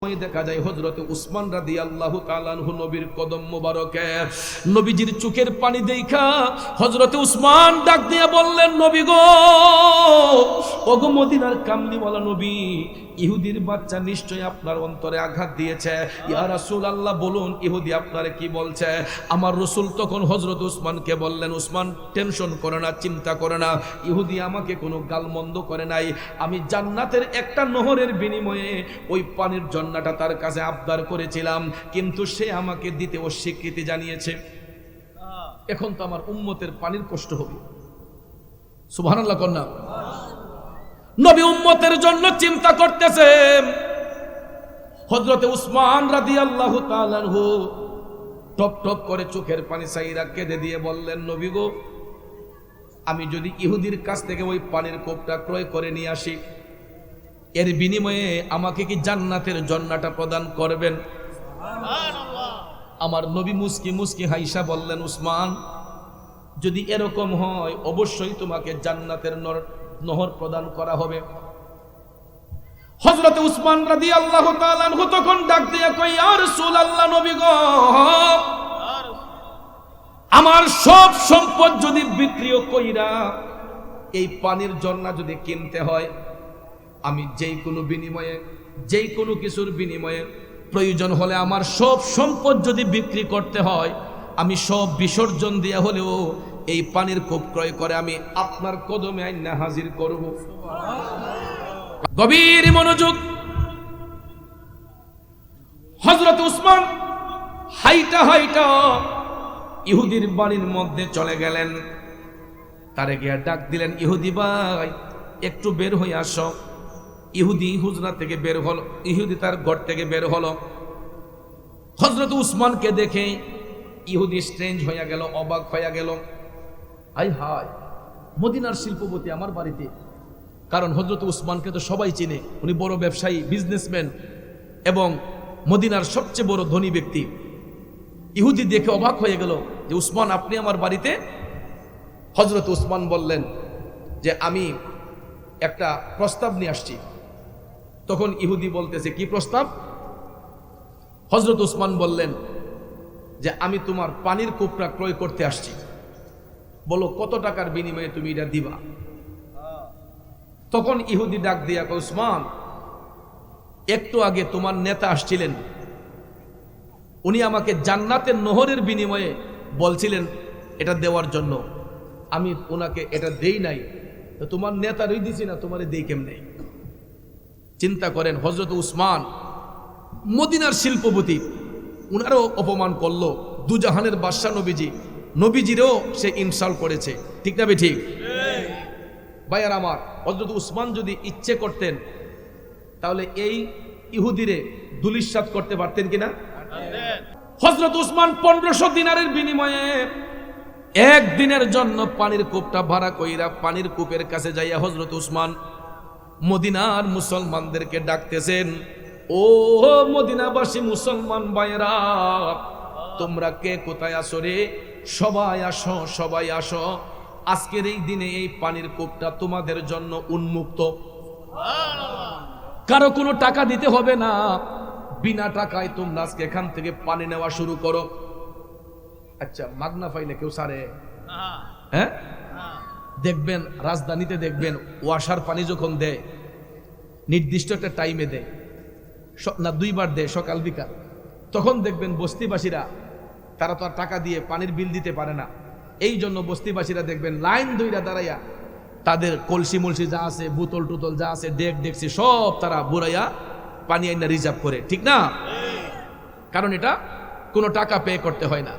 দেখা যায় হযরতে উসমান রাদিয়াল্লাহু তাআলা আনহু নবীর কদম মোবারকে নবীজির চোখের পানি দেখা হযরতে উসমান ডাক দিয়ে বললেন, নবী গো, ওগো মদিনার কামলিওয়ালা নবী, ইহুদির বাচ্চা নিশ্চয়ই আপনার অন্তরে আঘাত দিয়েছে। ইয়া রাসূলুল্লাহ, বলুন ইহুদি আপনারে কি বলছে? আমার রাসূল তখন হযরত উসমানকে বললেন, উসমান টেনশন করে না, চিন্তা করে না, ইহুদি আমাকে কোনো গালমন্দ করে নাই। আমি জান্নাতের একটা নহরের বিনিময়ে ওই পানির জন্নাটা তার কাছে আবদার করেছিলাম, কিন্তু সে আমাকে দিতে অস্বীকৃতি জানিয়েছে। এখন তো আমার উম্মতের পানির কষ্ট হবে। সুবহানাল্লাহ কন্যা। নবী উম্মতের জন্য চিন্তা করতেছেন। হযরতে উসমান রাদিয়াল্লাহু তাআলা আনহু টপ টপ করে চোখের পানি সাইরা কেঁদে দিয়ে বললেন, নবী গো, আমি যদি ইহুদির কাছ থেকে ওই পানির কোপটা ক্রয় করে নিয়ে আসি, এর বিনিময়ে আমাকে কি জান্নাতের জন্নাটা প্রদান করবেন? আমার নবী মুস্কি মুস্কি হাইসা বললেন, উসমান, যদি এরকম হয় অবশ্যই তোমাকে জান্নাতের নহর প্রদান করা হবে। হযরতে উসমান রাদিয়াল্লাহু তাআলা আনহু তখন ডাক দিয়ে কই, ইয়া রাসূলুল্লাহ, নবী গো, আমার সব সম্পদ যদি বিক্রিও কইরা এই পানির জন্না যদি কিনতে হয়, আমি যেই কোনো বিনিময়ে, যেই কোনো কিছুর বিনিময়ে, প্রয়োজন হলে আমার সব সম্পদ যদি বিক্রি করতে হয়, আমি সব বিসর্জন দিয়ে হলেও এই পানির কোপ ক্রয় করে আমি আপনার কদমে আইনা হাজির করব। গভীর মনোযোগ। হযরত উসমান হাইটা হাইটা ইহুদির বাড়ির মধ্যে চলে গেলেন। তারে গিয়া ডাক দিলেন, ইহুদি ভাই, একটু বের হয়ে আসো। ইহুদি হুজরা থেকে বের হলো, ইহুদি তার ঘর থেকে বের হলো। হযরত উসমানকে দেখে ইহুদি স্ট্রেঞ্জ হয়ে গেল, অবাক হয়ে গেল। হাই হাই, মদিনার শিল্পপতি আমার বাড়িতে। কারণ হযরত উসমানকে তো সবাই চিনে, উনি বড় ব্যবসায়ী, বিজনেসম্যান এবং মদিনার সবচেয়ে বড় ধনী ব্যক্তি। ইহুদি দেখে অবাক হয়ে গেল যে, উসমান, আপনি আমার বাড়িতে? হযরত উসমান বললেন যে, আমি একটা প্রস্তাব নিয়ে আসছি। তখন ইহুদি বলতেছে, কি প্রস্তাব? হযরত উসমান বললেন যে, আমি তোমার পানির কূপটা ক্রয় করতে আসছি, বলো কত টাকার বিনিময়ে তুমি এটা দিবা। তখন ইহুদি ডাক দিয়া কয়, উসমান, একটু আগে তোমার নেতা আসছিলেন, উনি আমাকে জান্নাতের নহরের বিনিময়ে বলছিলেন এটা দেওয়ার জন্য, আমি ওনাকে এটা দেই নাই, তো তোমার নেতারই দিছি না, তোমারে দেই কেমনে? চিন্তা করেন, হযরত উসমান মদিনার শিল্পপতি, উনারও অপমান করলো। দুজাহানের বাদশা নবীজিরও সে ইনসাল্ট করেছে। ঠিক না ঠিক? ভাইয়ার আমার, হযরত উসমান যদি ইচ্ছে করতেন তাহলে এই ইহুদিরে দুলিশাত করতে পারতেন কিনা? হযরত উসমান 1500 দিনারের বিনিময়ে একদিনের জন্য পানির কূপটা ভাড়া কইরা পানির কূপের কাছে যাইয়া হযরত উসমান মদিনার মুসলমানদেরকে ডাকতেছেন, ও মদিনাবাসী মুসলমান ভাইরা, তোমরা কে কোথায় আসো রে? সবাই আসো, সবাই আসো, আজকের এই দিনে এই পানির কূপটা তোমাদের জন্য উন্মুক্ত। কারো কোনো টাকা দিতে হবে না, বিনা টাকায় তোমরা আজকে এখান থেকে পানি নেওয়া শুরু করো। আচ্ছা, মাগনা পাইলে কেউ সারে? হ্যাঁ, দেখবেন রাজধানীতে দেখবেন ওয়াসার পানি যখন দেয় নির্দিষ্ট একটা টাইমে দেয় না, 2 বার দেয়, সকাল বিকাল। তখন দেখবেন বস্তিবাসীরা, তারা তো আর টাকা দিয়ে পানির বিল দিতে পারে না, এই জন্য বস্তিবাসীরা দেখবেন লাইন ধইরা দাঁড়াইয়া তাদের কলসি মলসি যা আছে, বোতল টুতল যা আছে, ডেকছি সব তারা বুড়াইয়া পানি আইনা রিজার্ভ করে। ঠিক না? কারণ এটা কোনো টাকা পে করতে হয় না।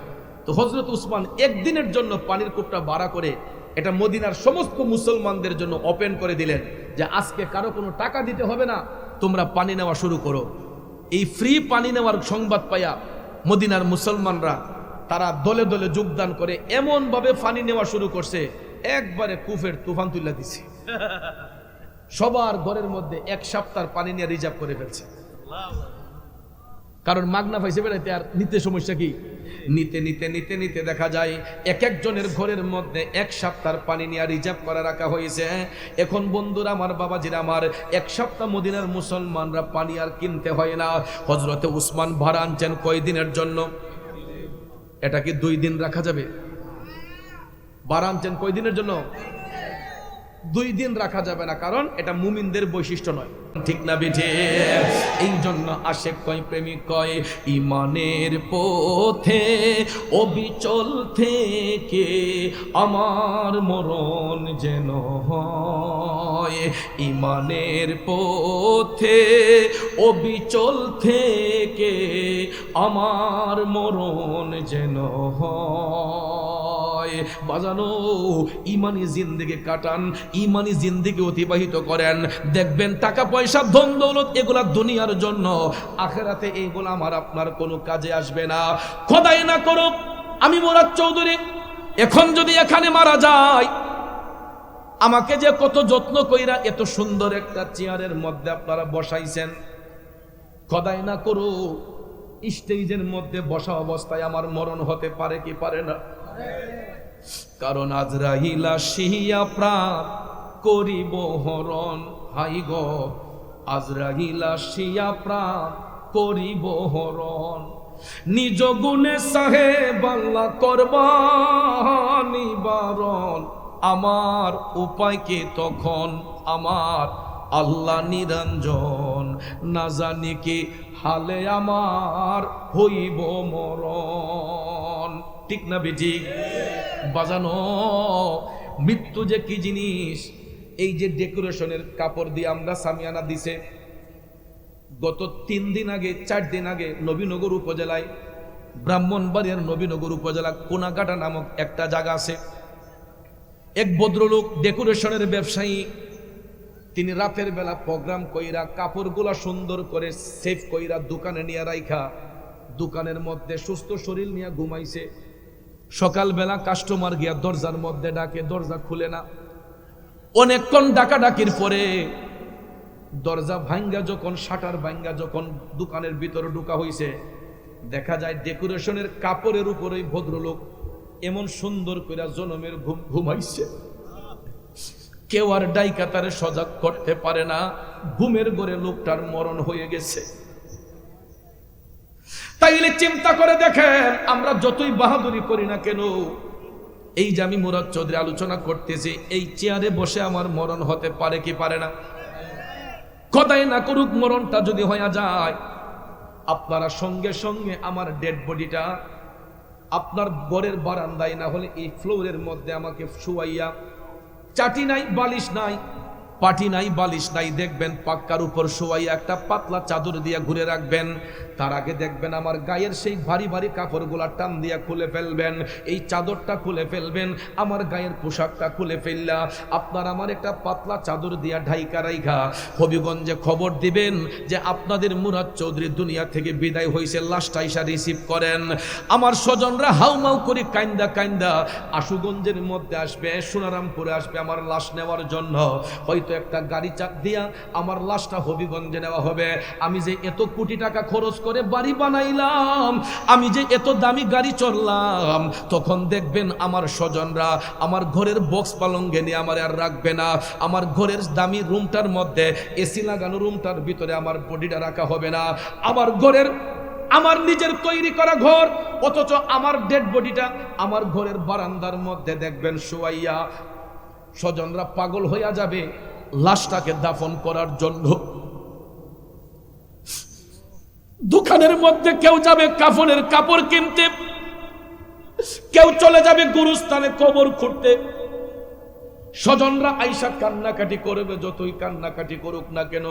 তো হযরত উসমান একদিনের জন্য পানির কূপটা ভাড়া করে এটা মদিনার সমস্ত মুসলমানদের জন্য ওপেন করে দিলেন যে আজকে কারো কোনো টাকা দিতে হবে না, তোমরা পানি নেওয়া শুরু করো। এই ফ্রি পানি নেওয়ার সংবাদ পাইয়া মদিনার মুসলমানরা তারা দলে দলে যোগদান করে এমন ভাবে পানি নেওয়া শুরু করছে, একবারে কুফের তুফান তুলে দিছে। সবার ঘরের মধ্যে 1 সপ্তাহ পানি নিয়ে রিজার্ভ করে ফেলছে। কারণ মাগনা পাইছে বেড়াইতে, আর নিতে সমস্যা কি? নিতে নিতে নিতে নিতে দেখা যায় এক একজনের ঘরের মধ্যে 1 সপ্তাহের পানি নিয়ে রিজার্ভ করে রাখা হয়েছে। এখন বন্ধুরা আমার, বাবাজিরা আমার, 1 সপ্তাহ মদিনার মুসলমানরা পানি আর কিনতে হয় না। হযরতে উসমান ভাড়া আনছেন কয় দিনের জন্য? এটা কি 2 দিন রাখা যাবে? ভাড়া আনছেন কয় দিনের জন্য? 2 দিন রাখা যাবে না, কারণ এটা মুমিনদের বৈশিষ্ট্য নয়, ঠিক না বেঠে? এই জন্য আশেক কয়, প্রেমিক কয়, ইমানের পথে অবিচল থেকে আমার মরণ যেন হয়। ইমানের পথে অবিচল থেকে আমার মরণ যেন হয়। বাজানো, ইমানি জিন্দেগি কাটান, ইমানি জিন্দেগি অতিবাহিত করেন। দেখবেন টাকা পয়সা ধন দৌলত এগুলা দুনিয়ার জন্য, আখেরাতে এগুলা আমার আপনার কোনো কাজে আসবে না। খোদাই না করুক আমি মুরাদ চৌধুরী এখন যদি এখানে মারা যায়, আমাকে যে কত যত্ন কইরা এত সুন্দর একটা চেয়ারের মধ্যে আপনারা বসাইছেন, খোদাই না করুক স্টেজের মধ্যে বসা অবস্থায় আমার মরণ হতে পারে কি পারে না? কারণ আজরাইল আসিয়া প্রাণ করিব হরণ। হাই গো, আজরাইল আসিয়া প্রাণ করিব হরণ। নিজ গুণে সাহেব আল্লাহ করবা নিবারণ। আমার উপায় কে তখন আমার আল্লাহ নিরঞ্জন। না জানি কি হালে আমার হইব মরণ, ঠিক না বেটি? বাজানো, মৃত্যু যে কি জিনিস। এই যে ডেকোরেশনের কাপড় দিয়ে আমরা সামিয়ানা দিছে, গত 3 দিন আগে 4 দিন আগে নবীনগর উপজেলায়, ব্রাহ্মণবাড়িয়ার নবীনগর উপজেলা কোনাকাটা নামক একটা জায়গা আছে, এক ভদ্রলোক ডেকোরেশনের ব্যবসায়ী, তিনি রাতের বেলা প্রোগ্রাম কইরা কাপড়গুলা সুন্দর করে সেভ কইরা দোকানে নিয়ে রাইখা দোকানের মধ্যে সুস্থ শরীর নিয়ে ঘুমাইছে। সকালবেলা কাস্টমার গিয়া দরজার মধ্যে ডাকে, দরজা খুলে না। অনেকক্ষণ ডাকাডাকির পরে দরজা ভাঙ্গা যখন, শাটার ভাঙ্গা যখন দোকানের ভিতরে ঢুকা হইছে, দেখা যায় ডেকোরেশনের কাপড়ের উপরে ভদ্রলোক এমন সুন্দর করে জনমের ঘুমাইছে। কেউ আর ডাইকা তারে সজাগ করতে পারে না। ঘুমের ঘরে লোকটার মরণ হয়ে গেছে। তাইলে চিন্তা করে দেখেন, আমরা যতই বাহাদুরি করি না কেন, এই যে আমি মুরাদ চৌধুরী আলোচনা করতেছি, এই চেয়ারে বসে আমার মরণ হতে পারে কি পারে না? খোদাই না করুক মরণটা যদি হয়ে যায়, আপনারা সঙ্গে সঙ্গে আমার ডেড বডিটা আপনার ঘরের বারান্দায়, না হলে এই ফ্লোরের মধ্যে আমাকে শুয়াইয়া, চাটি নাই, বালিশ নাই, পাটি নাই, বালিশ নাই, দেখবেন পাক্কার উপর শোয়াইয়া একটা পাতলা চাদর দিয়া ঘুরে রাখবেন। তার আগে দেখবেন আমার গায়ের সেই ভারী ভারী কাপড়গুলা টান দিয়া খুলে ফেলবেন, এই চাদরটা খুলে ফেলবেন, আমার গায়ের পোশাকটা খুলে ফেললা আপনার আমার একটা পাতলা চাদর দিয়া ঢাইকা রাইখা হবিগঞ্জে খবর দিবেন যে আপনাদের মুরাদ চৌধুরী দুনিয়া থেকে বিদায় হয়েছে, লাশটা ইসা রিসিভ করেন। আমার স্বজনরা হাউমাউ করে কাইন্দা কাইন্দা আশুগঞ্জের মধ্যে আসবে, সোনারামপুরে আসবে আমার লাশ নেওয়ার জন্য। হয়তো একটা গাড়ি চাপ দিয়া আমার লাশটা হবিগঞ্জে নেওয়া হবে। আমি যে এত কোটি টাকা খরচ করে বাড়ি বানাইলাম, আমি যে এত দামি গাড়ি চড়লাম, তখন দেখবেন আমার স্বজনরা আমার ঘরের বক্স পালঙ্গে নিয়ে আমার আর রাখবে না। আমার ঘরের দামি রুমটার মধ্যে এসি লাগানো রুমটার ভিতরে আমার বডিটা রাখা হবে না। আমার ঘরের, আমার নিজের তৈরি করা ঘর, অথচ আমার ডেড বডিটা আমার ঘরের বারান্দার মধ্যে দেখবেন শোয়াইয়া। স্বজনরা পাগল হইয়া যাবে লাশটাকে দাফন করার জন্য। দোকানের মধ্যে কেউ যাবে কাফনের কাপড় কিনতে, কেউ চলে যাবে গুরুস্থানে কবর খুঁড়তে। স্বজনরা আইসা কান্নাকাটি করবে, যতই কান্নাকাটি করুক না কেন।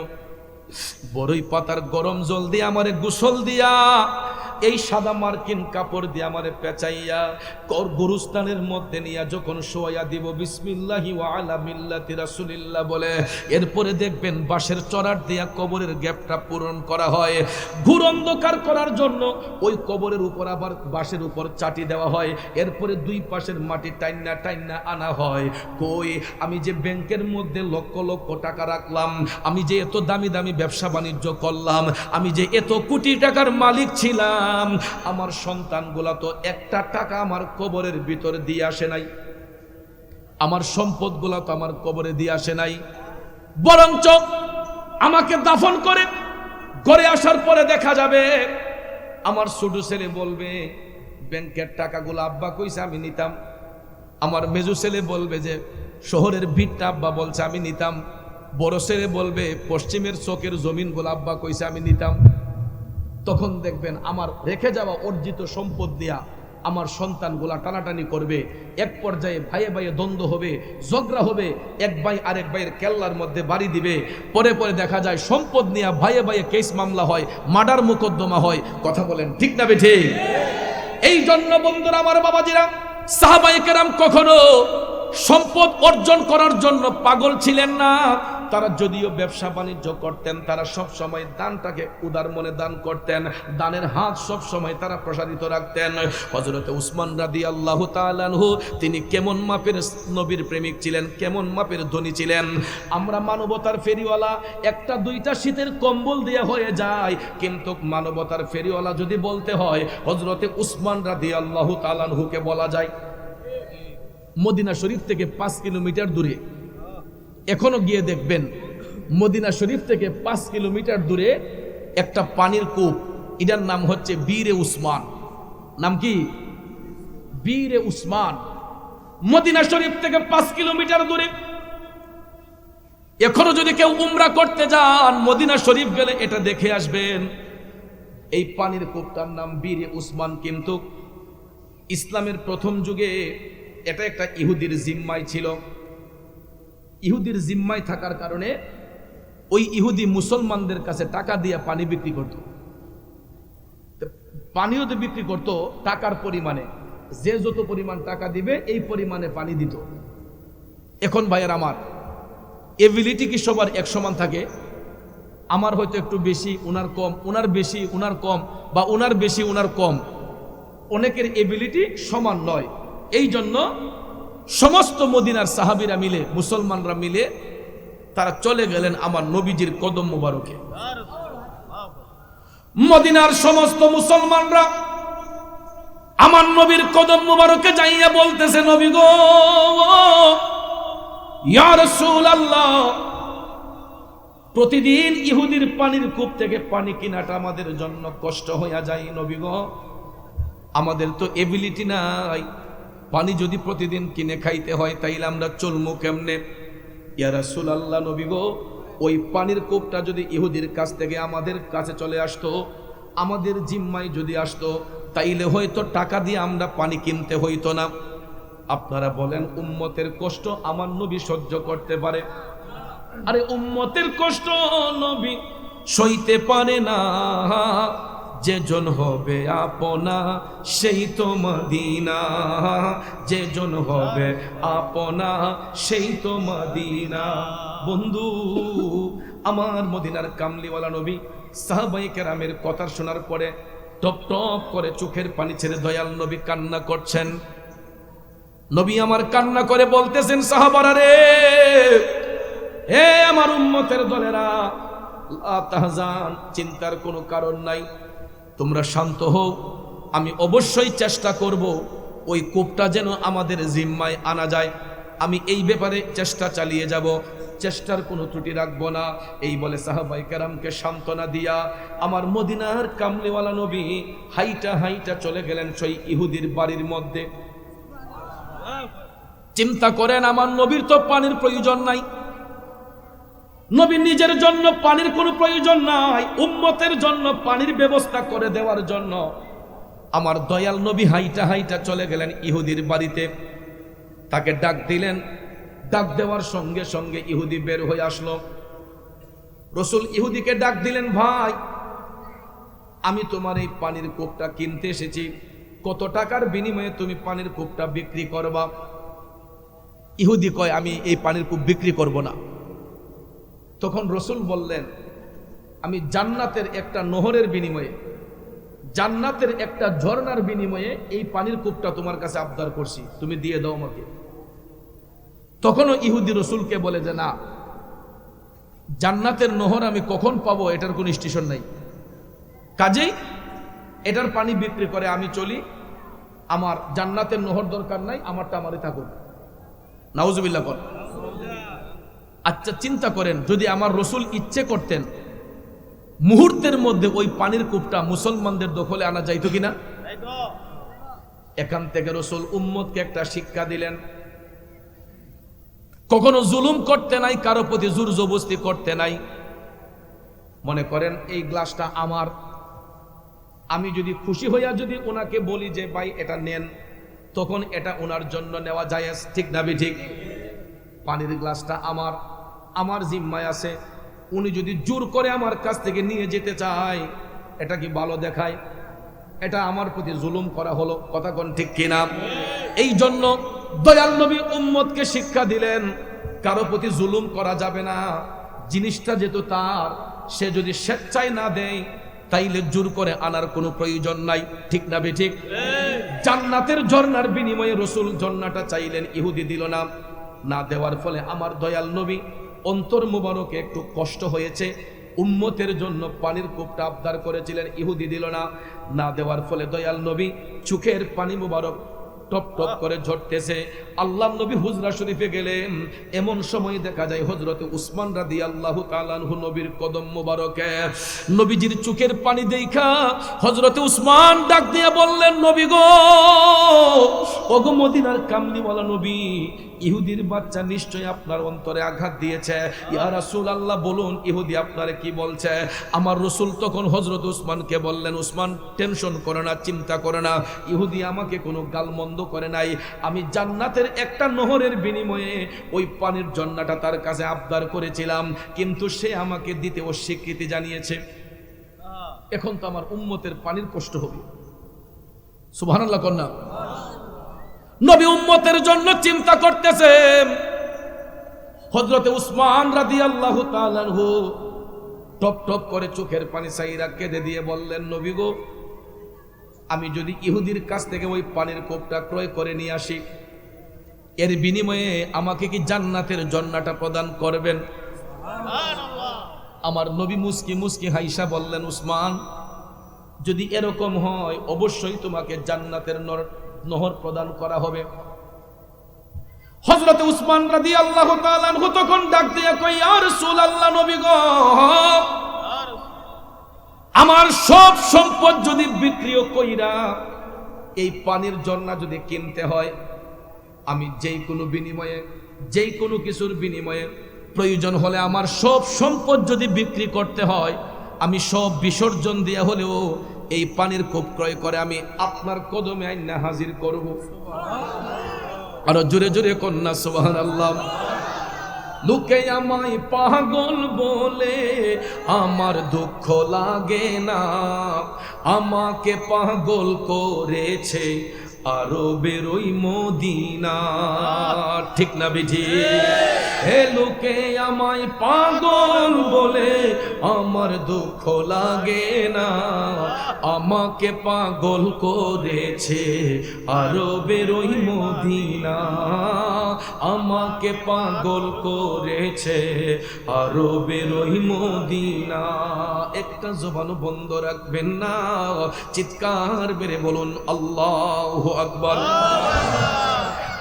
বড়ই পাতার গরম জল দিয়ে আমারে গোসল দিয়া এই সাদা মার্কিন কাপড় দিয়ে আমারে পেঁচাইয়া গোরস্থানের মধ্যে নিয়ে যখন শোয়া দিব বিসমিল্লাহি ওয়া আলা মিল্লাতি রাসূলিল্লাহ বলে, এরপরে দেখবেন বাঁশের চড়ার দিয়া কবরের গ্যাপটা পূরণ করা হয়। ঘুর অন্ধকার করার জন্য ওই কবরের উপর আবার বাঁশের উপর চাটি দেওয়া হয়, এরপরে দুই পাশের মাটি টাইন্না টাইন্না আনা হয়। কই আমি যে ব্যাংকের মধ্যে লক্ষ লক্ষ টাকা রাখলাম, আমি যে এত দামি দামি ব্যবসা বাণিজ্য করলাম, আমি যে এত কোটি টাকার মালিক ছিলাম, আমার সন্তানগুলা তো একটা টাকা আমার কবরের ভিতর দিয়ে আসে নাই, আমার সম্পদগুলা তো আমার কবরে দিয়ে আসে নাই। বরঞ্চ আমাকে দাফন করে ঘরে আসার পরে দেখা যাবে আমার ছোট ছেলে বলবে ব্যাংকের টাকাগুলো আব্বা কইছে আমি নিতাম, আমার মেজো ছেলে বলবে যে শহরের ভিটটা আব্বা বলছে আমি নিতাম, বড় ছেলে বলবে পশ্চিমের চকের জমিনগুলো আব্বা কইছে আমি নিতাম। তখন দেখবেন আমার রেখে যাওয়া অর্জিত সম্পদ দিয়া আমার সন্তানগুলা টানাটানি করবে, এক পর্যায়ে ভাইয়ে ভাইয়ে দ্বন্দ্ব হবে, ঝগড়া হবে, এক ভাই আরেক ভাইয়ের কেল্লার মধ্যে বাড়ি দিবে, পরে পরে দেখা যায় সম্পদ নিয়ে ভাইয়ে ভাইয়ে কেস মামলা হয়, মার্ডার মোকদ্দমা হয়। কথা বলেন ঠিক না বেঠে? এই জন্য বন্ধুরা আমার বাবাজিরা, সাহাবায়ে কেরাম কখনো সম্পদ অর্জন করার জন্য পাগল ছিলেন না। তারা যদিও ব্যবসা বাণিজ্য করতেন, তারা সব সময় দানটাকে উদার মনে দান করতেন, দানের হাত সব সময় তারা প্রসারিত রাখতেন। হযরত উসমান রাদিয়াল্লাহু তাআলা আনহু তিনি কেমন মাপের নবীর প্রেমিক ছিলেন, কেমন মাপের ধনী ছিলেন। আমরা মানবতার ফেরিওয়ালা, একটা দুইটা শীতের কম্বল দিয়ে হয়ে যায়, কিন্তু মানবতার ফেরিওয়ালা যদি বলতে হয় হযরত উসমান রাদিয়াল্লাহু তাআলা আনহুকে বলা যায়। মদিনা শরীফ থেকে 5 কিলোমিটার দূরে, এখনো গিয়ে দেখবেন মদিনা শরীফ থেকে 5 কিলোমিটার দূরে একটা পানির কূপ, এটার নাম হচ্ছে বীরে উসমান। নাম কি? বীরে উসমান। মদিনা শরীফ থেকে 5 কিলোমিটার দূরে। এখনো যদি কেউ উমরা করতে যান, মদিনা শরীফ গেলে এটা দেখে আসবেন। এই পানির কূপটার নাম বীরে উসমান, কিন্তু ইসলামের প্রথম যুগে এটা একটা ইহুদির জিম্মায় ছিল। ইহুদির জিম্মায় থাকার কারণে ওই ইহুদি মুসলমানদের কাছে টাকা দিয়ে পানি বিক্রি করত। পানিও তো বিক্রি করত টাকার পরিমাণে, যে যত পরিমাণ টাকা দিবে এই পরিমাণে পানি দিত। এখন ভাইয়ের আমার এবিলিটি কি সবার এক সমান থাকে? আমার হয়তো একটু বেশি, উনার কম, উনার বেশি উনার কম, বা উনার বেশি উনার কম, অনেকের এবিলিটি সমান নয়। এই জন্য সমস্ত মদিনার সাহাবীরা মিলে, মুসলমানরা মিলে তারা চলে গেলেন আমার নবীজির কদম মুবারকে। মদিনার সমস্ত মুসলমানরা আমার নবীর কদম মুবারকে যাইয়া বলতেছে, নবী গো, ইয়া রাসূলুল্লাহ, প্রতিদিন ইহুদির পানির কূপ থেকে পানি কিনাটা আমাদের জন্য কষ্ট হইয়া যায়। নবী গো, আমাদের তো এবিলিটি নাই, পানি যদি প্রতিদিন কিনে খাইতে হয় তাইলে আমরা চলমু কেমনে? ইয়া রাসূলুল্লাহ, নবী গো, ওই পানির কূপটা যদি ইহুদির কাছ থেকে আমাদের কাছে চলে আসতো, আমাদের জিম্মায় যদি আসতো, তাইলে হয়তো টাকা দিয়ে আমরা পানি কিনতে হইতো না। আপনারা বলেন উম্মতের কষ্ট আমার নবী সহ্য করতে পারে? আরে উম্মতের কষ্ট নবী সইতে পারে না, যেজন হবে আপনা সেই তো মদিনা, যেজন হবে আপনা সেই তো মদিনা। বন্ধু আমার, মদিনার কামলিওয়ালা নবী সাহাবায়ে কেরামের কথা শোনার পরে টপ টপ করে চোখের পানি ছেড়ে দয়াল নবী কান্না করছেন। নবী আমার কান্না করে বলতেছেন, সাহাবারা রে, হে আমার উম্মতের দলেরা, লা তাহজান, চিন্তার কোনো কারণ নাই, তোমরা শান্ত হও, আমি অবশ্যই চেষ্টা করব ওই কূপটা যেন আমাদের জিম্মায় আনা যায়, আমি এই ব্যাপারে চেষ্টা চালিয়ে যাব, চেষ্টার কোনো ত্রুটি রাখবো না। এই বলে সাহাবায়ে কেরামকে সান্ত্বনা দিয়া আমার মদিনার কামলিওয়ালা নবী হাইটা হাইটা চলে গেলেন সেই ইহুদির বাড়ির মধ্যে। চিন্তা করেন, আমার নবীর তো পানির প্রয়োজন নাই, নবীর নিজের জন্য পানির কোনো প্রয়োজন নাই, উম্মতের জন্য পানির ব্যবস্থা করে দেওয়ার জন্য আমার দয়াল নবী হাইটা হাইটা চলে গেলেন ইহুদির বাড়িতে। তাকে ডাক দিলেন, ডাক দেওয়ার সঙ্গে সঙ্গে ইহুদি বের হয়ে আসলো। রসুল ইহুদিকে ডাক দিলেন, ভাই আমি তোমার এই পানির কূপটা কিনতে এসেছি, কত টাকার বিনিময়ে তুমি পানির কূপটা বিক্রি করবা? ইহুদি কয়, আমি এই পানির কূপ বিক্রি করব না। তখন রসুল বললেন, আমি জান্নাতের একটা নহরের বিনিময়ে, জান্নাতের একটা ঝর্ণার বিনিময়ে এই পানির কূপটা তোমার কাছে আবদার করছি, তুমি দিয়ে দাও আমাকে। তখনও ইহুদি রসুলকে বলে যে না, জান্নাতের নহর আমি কখন পাবো এটার কোনো স্টেশন নাই, কাজেই এটার পানি বিক্রি করে আমি চলি, আমার জান্নাতের নহর দরকার নাই, আমারটা আমারই থাকুক। নাউজুবিল্লাহ কর। আচ্ছা চিন্তা করেন, যদি আমার রসুল ইচ্ছে করতেন মুহূর্তের মধ্যে ওই পানির কূপটা মুসলমানদের দখলে আনা যাইতো কিনা? এখান থেকে রসুল উম্মতকে একটা শিক্ষা দিলেন, কখনো জুলুম করতে নাই, কারো প্রতি জোর জবরদস্তি করতে নাই। মনে করেন এই গ্লাসটা আমার, আমি যদি খুশি হইয়া যদি ওনাকে বলি যে ভাই এটা নেন, তখন এটা ওনার জন্য নেওয়া যায়, ঠিক না ঠিক? পানির গ্লাসটা আমার, আমার জিম্মায় আছে, উনি যদি জোর করে আমার কাছ থেকে নিয়ে যেতে চায়, এটা কি ভালো দেখায়? এটা আমার প্রতি জুলুম করা হলো, কথা কোন ঠিক কিনা? এই জন্য দয়াল নবী উম্মতকে শিক্ষা দিলেন, কারো প্রতি জুলুম করা যাবে না, জিনিসটা যেহেতু তার, সে যদি স্বেচ্ছায় না দেয় তাইলে জোর করে আনার কোনো প্রয়োজন নাই, ঠিক না ঠিক? জান্নাতের ঝর্ণার বিনিময়ে রসুল ঝর্ণাটা চাইলেন, ইহুদি দিল না। না দেওয়ার ফলে আমার দয়াল নবী অন্তর মুবারকে একটু কষ্ট হয়েছে, উম্মতের জন্য পানির কূপটা আবদার করেছিলেন, ইহুদি দিল না। না দেওয়ার ফলে দয়াল নবী চোখের পানি মুবারক টপ টপ করে ঝরতেছে। আল্লাহ নবী হুজরা শরীফে গেলেন, এমন সময় দেখা যায় হযরতে উসমান রাদিয়াল্লাহু তাআলা আনহু নবীর কদম মুবারকে, নবীজির চোখের পানি দেখা হযরতে উসমান ডাক দিয়ে বললেন, নবী গো, ওগো মদিনার কামলিওয়ালা নবী, ইহুদির বাচ্চা নিশ্চয় আপনার অন্তরে আঘাত দিয়েছে। ইয়া রাসূলুল্লাহ, বলুন ইহুদি আপনারে কি বলছে? আমার রাসূল তখন হযরত উসমানকে বললেন, উসমান টেনশন করে না, চিন্তা করে না, ইহুদি আমাকে কোনো গালমন্দ করে নাই, আমি জান্নাতের একটা নহরের বিনিময়ে ওই পানির ঝর্ণাটা তার কাছে আবদার করেছিলাম, কিন্তু সে আমাকে দিতে অস্বীকৃতি জানিয়েছে। এখন তো আমার উম্মতের পানির কষ্ট হবে। সুবহানাল্লাহ কন্যা। নবী উম্মতের জন্য চিন্তা করতেছে। হযরতে উসমান রাদিয়াল্লাহু তাআলা আনহু টপ টপ করে চোখের পানি সাইরা কেঁদে দিয়ে বললেন, নবী গো, আমি যদি ইহুদির কাছ থেকে ওই পানির কোপটা ক্রয় করে নিয়ে আসি, এর বিনিময়ে আমাকে কি জান্নাতের ঝর্ণাটা প্রদান করবেন? আমার নবী মুস্কি মুস্কি হাইসা বললেন, উসমান, যদি এরকম হয় অবশ্যই তোমাকে জান্নাতের নহর প্রদান করা হবে। হযরত উসমান রাদিয়াল্লাহু তাআলা আনহু তখন ডাক দিয়ে কই, ইয়া রাসূলুল্লাহ, নবী গো, আমার সব সম্পদ যদি বিক্রিও কইরা এই পানির ঝর্ণা যদি কিনতে হয়, আমি যেই কোনো বিনিময়ে, যেই কোনো কিছুর বিনিময়ে, প্রয়োজন হলে আমার সব সম্পদ যদি বিক্রি করতে হয়, আমি সব বিসর্জন দিয়ে হলেও এই পানির কূপ ক্রয় করে আমি আপনার কদমে আইনা হাজির করব। আরো জোরে জোরে কন্যা সুবহানাল্লাহ। লোকে আমায় পাগল বলে আমার দুঃখ লাগে না, আমাকে পাগল করেছে আরবের ওই মদিনা, ঠিক না বিধি? হে লোকে আমায় পাগল বলে আমার দুঃখ লাগে না, আমাকে পাগল করেছে আরবের ওই মদিনা, আমাকে পাগল করেছে আরবের ওই মদিনা। একটা জবানও বন্ধ রাখবেন না, চিৎকার বেড়ে বলুন আল্লাহু আকবার।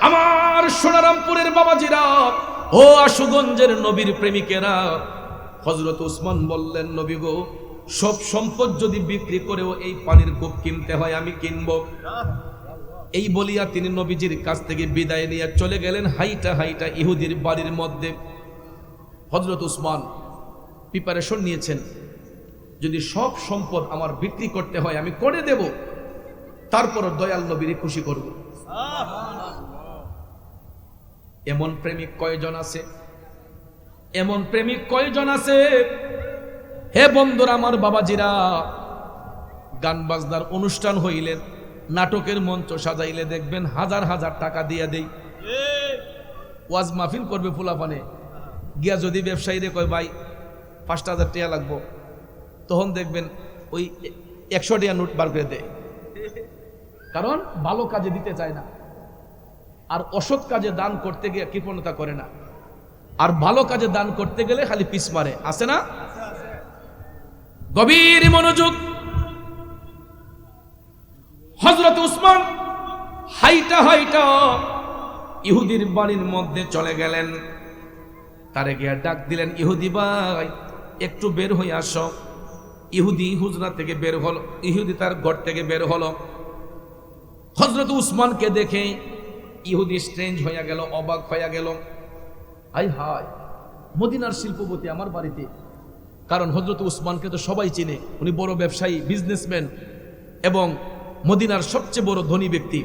আমার সোনারামপুরের বাবাজিরা, ও আশুগঞ্জের নবীর প্রেমিকেরা, হযরত উসমান বললেন, নবী গো, সব সম্পদ যদি বিক্রি করেও এই পানির কূপ কিনতে হয় আমি কিনবো। এই বলিয়া তিনি নবীজির কাছ থেকে বিদায় নিয়ে চলে গেলেন হাইটা হাইটা ইহুদির বাড়ির মধ্যে। হযরত উসমান প্রিপারেশন নিয়েছেন, যদি সব সম্পদ আমার বিক্রি করতে হয় আমি করে দেব, তারপর দয়াল নবীর খুশি করব। এমন প্রেমিক কয়জন আছে? এমন প্রেমিক কয়জন আছে? হে বন্ধুরা, আমার বাবাজিরা, গান বাজনার অনুষ্ঠান হইলে, নাটকের মঞ্চ সাজাইলে দেখবেন হাজার হাজার টাকা দিয়ে দেই। ওয়াজ মাহফিল করবে ফুলাপানে গিয়া যদি ব্যবসায়ীরে কয় ভাই 5,000 টাকা লাগবো, তখন দেখবেন ওই 100 টাকা নোট বার করে দেয়, কারণ ভালো কাজে দিতে চায় না। আর অসৎ কাজে দান করতে গিয়ে কৃপণতা করে না, আর ভালো কাজে দান করতে গেলে খালি পিছ মারে। আছে না? গভীর মনোযোগ। হযরত উসমান হাইটা হাইটা ইহুদির বাড়ির মধ্যে চলে গেলেন। তারে গিয়া ডাক দিলেন, ইহুদি ভাই একটু বের হয়ে আসো। ইহুদি হুজরা থেকে বের হলো, ইহুদি তার ঘর থেকে বের হলো। হযরত উসমানকে দেখে ইহুদি স্ট্রেঞ্জ হয়ে গেল, অবাক হয়ে গেল। হাই হাই, মদিনার শিল্পপতি আমার বাড়িতে। কারণ হযরত উসমানকে তো সবাই চিনে, উনি বড় ব্যবসায়ী, বিজনেসম্যান এবং মদিনার সবচেয়ে বড় ধনী ব্যক্তি।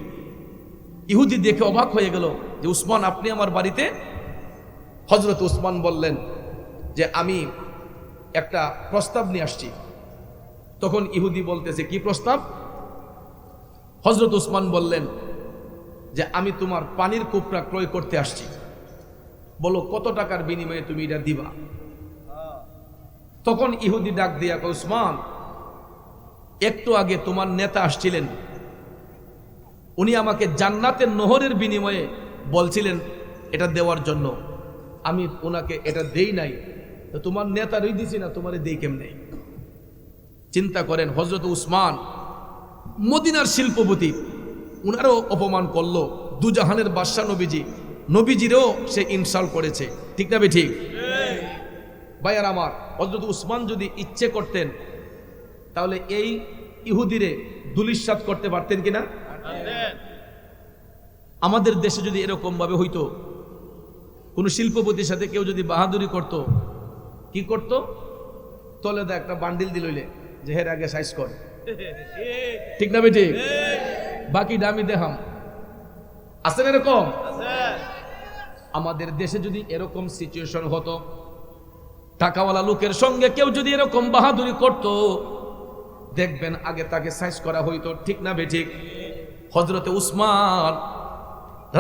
ইহুদি দেখে অবাক হয়ে গেল যে উসমান আপনি আমার বাড়িতে। হযরত উসমান বললেন যে আমি একটা প্রস্তাব নিয়ে আসছি। তখন ইহুদি বলতেছে, কি প্রস্তাব? হযরত উসমান বললেন যে আমি তোমার পানির কূপটা ক্রয় করতে আসছি, বলো কত টাকার বিনিময়ে তুমি এটা দিবা। তখন ইহুদি ডাক দিয়া কয়, উসমান একটু আগে তোমার নেতা আসছিলেন, উনি আমাকে জান্নাতের নহরের বিনিময়ে বলছিলেন এটা দেওয়ার জন্য, আমি ওনাকে এটা দেই নাই, তো তোমার নেতারই দিছি না, তোমারে দেই কেমনে? চিন্তা করেন, হযরত উসমান মদিনার শিল্পপতি, উনারও অপমান করলো। দুজাহানের বাদশা নবীজি, নবীজিরও সে ইনসাল্ট করেছে। ঠিক না ঠিক? ভাইয়ার আমার, হযরত উসমান যদি ইচ্ছে করতেন তাহলে এই ইহুদিরে দুলিশাত করতে পারতেন কিনা? আমাদের দেশে যদি এরকম ভাবে হইতো, কোন শিল্পপতির সাথে কেউ যদি বাহাদুরি করত, কি করত? তলে দা একটা বান্ডিল দিলইলে যে হের আগে সাইজ কর। ঠিক না বেটি? বাকি দামি দেহাম। আছেন এরকম? আমাদের দেশে যদি এরকম সিচুয়েশন হতো, টাকাওয়ালা লোকের সঙ্গে কেউ যদি এরকম বাহাদুরি করত, দেখবেন আগে তাকে সাইজ করা হইতো। ঠিক না বেঠিক? হযরতে উসমান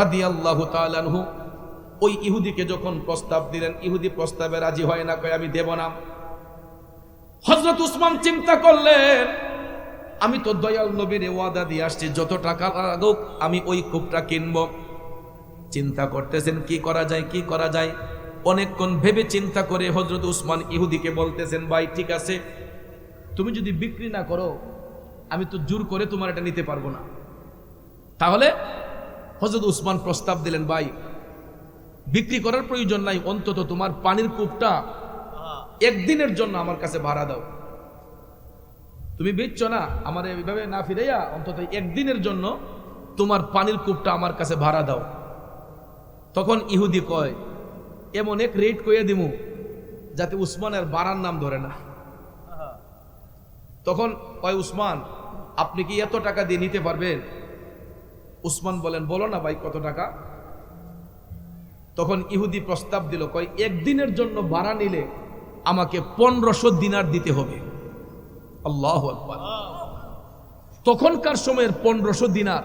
রাদিয়াল্লাহু তাআলা আনহু ওই ইহুদিকে যখন প্রস্তাব দিলেন, ইহুদি প্রস্তাবে রাজি হয় না, কয় আমি দেব না। হযরত উসমান চিন্তা করলেন, আমি তো দয়াল নবীর ওয়াদা দিয়ে আসছি, যত টাকা লাগুক আমি ওই কূপটা কিনব। চিন্তা করতেছেন কি করা যায়, কি করা যায়। অনেকক্ষণ ভেবে চিন্তা করে হযরত উসমান ইহুদিকে বলতেছেন, ভাই ঠিক আছে, তুমি যদি বিক্রি না করো আমি তো জোর করে তোমার এটা নিতে পারবো না। তাহলে হযরত উসমান প্রস্তাব দিলেন, ভাই বিক্রি করার প্রয়োজন নাই, অন্তত তোমার পানির কূপটা একদিনের জন্য আমার কাছে ভাড়া দাও। তুমি বেচছো না, আমার এইভাবে না ফিরাইয়া অন্তত একদিনের জন্য তোমার পানির কূপটা আমার কাছে ভাড়া দাও। তখন ইহুদি কয়, এমন এক রেট কইয়া দিমু যাতে উসমানের বাড়ার নাম ধরে না। তখন কয়, উসমান আপনি কি এত টাকা দিয়ে নিতে পারবেন? উসমান বলেন, বলো না ভাই কত টাকা। তখন ইহুদি প্রস্তাব দিল, কয় একদিনের জন্য ভাড়া নিলে আমাকে 1500 দিনার দিতে হবে। আল্লাহু আকবার। তখনকার সময়ের 1500 দিনার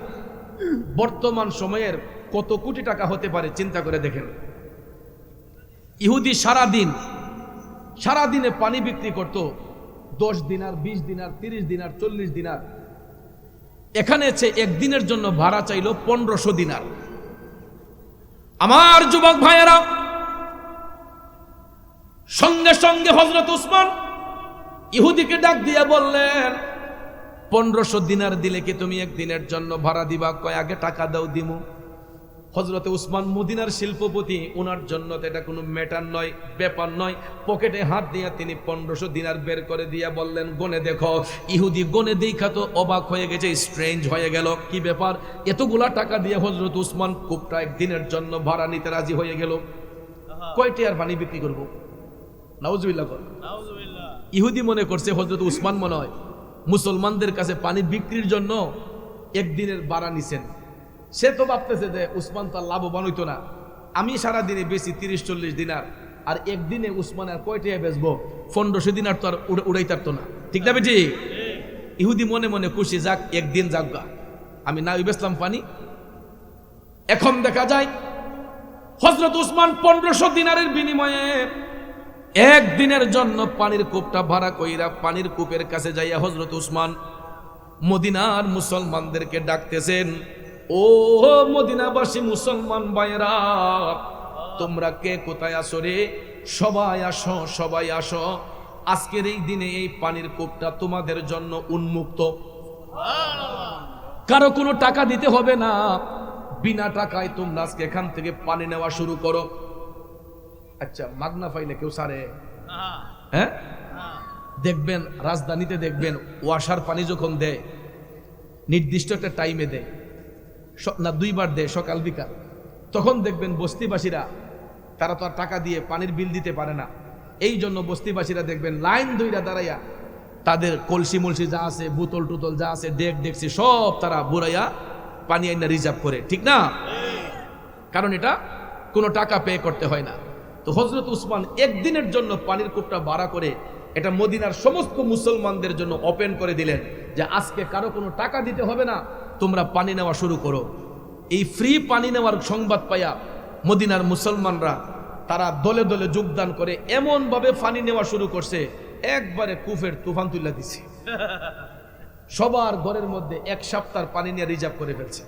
বর্তমান সময়ের কত কোটি টাকা হতে পারে চিন্তা করে দেখেন। ইহুদি সারাদিনে পানি বিক্রি করত 10 দিনার, 20 দিনার, 30 দিনার, 40 দিনার। এখানে একদিনের জন্য ভাড়া চাইল 1500 দিনার। আমার যুবক ভাইয়েরা, সঙ্গে সঙ্গে হযরত উসমান ইহুদিকে ডাক দিয়ে বললেন, 1500 দিনার দিলে কি তুমি একদিনের জন্য ভাড়া দিবা? কয় আগে টাকা দাও, দিমু। হযরতে উসমান মদিনার শিল্পপতি, ওনার জন্য তো এটা কোনো ম্যাটার নয়, ব্যাপার নয়। পকেটে হাত দিয়ে তিনি 1500 দিনার বের করে দিয়া বললেন, গনে দেখো। ইহুদি গনে দেখা তো অবাক হয়ে গেছে, স্ট্রেঞ্জ হয়ে গেল, কি ব্যাপার, এতগুলা টাকা দিয়ে হযরত উসমান কূপটা একদিনের জন্য ভাড়া নিতে রাজি হয়ে গেল। কয়টি আর পানি বিক্রি করবো? নাউজুবিল্লাহ। ইহুদি মনে করছে হযরত উসমান মনে হয় মুসলমানদের কাছে পানি বিক্রির জন্য একদিনের ভাড়া নিছেন। সে তো ভাবতেছে যে উসমান তার লাভবান হইতো না, আমি সারাদিনে বেশি 30-40 দিনার, আর একদিনে উসমান আর কয়টা বেচবো? 1500 দিনার তো আর উড়াইতে পারতো না। ঠিক না বেটি? ইহুদি মনে মনে খুশি, যাক একদিন যাগা, আমি না বেচলাম পানি। এখন দেখা যায় হযরত উসমান 1500 দিনারের বিনিময়ে একদিনের জন্য পানির কূপটা ভাড়া কইরা পানির কূপের কাছে যাইয়া হযরত উসমান মদিনার মুসলমানদেরকে ডাকতেছেন, ও মদিনাবাসী মুসলমান ভাইরা, তোমরা কে কোথায় আসো রে? সবাই আসো, সবাই আসো, আজকের এই দিনে এই পানির কূপটা তোমাদের জন্য উন্মুক্ত, কারো কোনো টাকা দিতে হবে না, বিনা টাকায় তোমরা আজকে এখান থেকে পানি নেওয়া শুরু করো। আচ্ছা, মাগনা পাইলে কেউ সারে? হ্যাঁ, দেখবেন রাজধানীতে দেখবেন ওয়াসার পানি যখন দেয় নির্দিষ্ট একটা টাইমে দেয় না, 2 বার দেয়, সকাল বিকাল, তখন দেখবেন বস্তিবাসীরা তারা তো আর টাকা দিয়ে পানির বিল দিতে পারে না, এই জন্য বস্তিবাসীরা দেখবেন লাইন ধইরা দাঁড়াইয়া তাদের কলসি মলসি যা আছে, বোতল টুতল যা আছে, ডেক ডেকসি সব তারা বুড়াইয়া পানি আইনা রিজার্ভ করে, ঠিক না? কারণ এটা কোনো টাকা পে করতে হয় না। তো হযরত উসমান একদিনের জন্য পানির কূপটা ভাড়া করে এটা মদিনার সমস্ত মুসলমানদের জন্য ওপেন করে দিলেন, যে আজকে কারো কোনো টাকা দিতে হবে না, তোমরা পানি নেওয়া শুরু করো। এই ফ্রি পানি নেওয়ার সংবাদ পাইয়া মদিনার মুসলমানরা তারা দলে দলে যোগদান করে এমন ভাবে পানি নেওয়া শুরু করছে, একবারে কুফের তুফান তুলে দিছে, সবার ঘরের মধ্যে 1 সপ্তাহ পানি নিয়ে রিজার্ভ করে ফেলছে।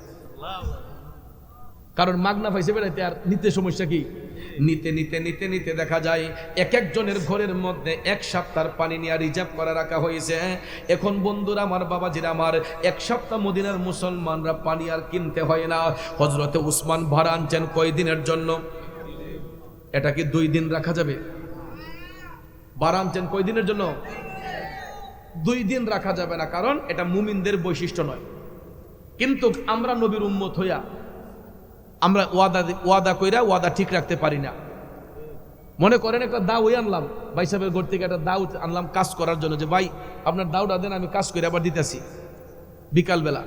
কারণ মাগনা পাইছে বেড়াইতে, আর নিতে সমস্যা কি? নিতে নিতে নিতে নিতে দেখা যায় এক একজনের ঘরের মধ্যে 1 সপ্তাহ পানি নিয়ে রিজার্ভ করে রাখা হয়েছে। এখন বন্ধুরা আমার, বাবাজিরা আমার, 1 সপ্তাহ মদিনার মুসলমানরা পানি আর কিনতে হয় না। হযরতে উসমান ভাড়া আনছেন কয়দিনের জন্য? এটা কি 2 দিন রাখা যাবে? ভাড়া আনছেন কয়দিনের জন্য? 2 দিন রাখা যাবে না, কারণ এটা মুমিনদের বৈশিষ্ট্য নয়। কিন্তু আমরা নবীর উম্মত হইয়া আমরা ওয়াদা কইরা ওয়াদা ঠিক রাখতে পারি না। মনে করেন একটা দাও আনলাম, ভাই সাহেবের ঘর থেকে একটা দাও আনলাম কাজ করার জন্য, যে ভাই আপনার দাওটা দেন, আমি কাজ করে আবার দিতেছি বিকালবেলা।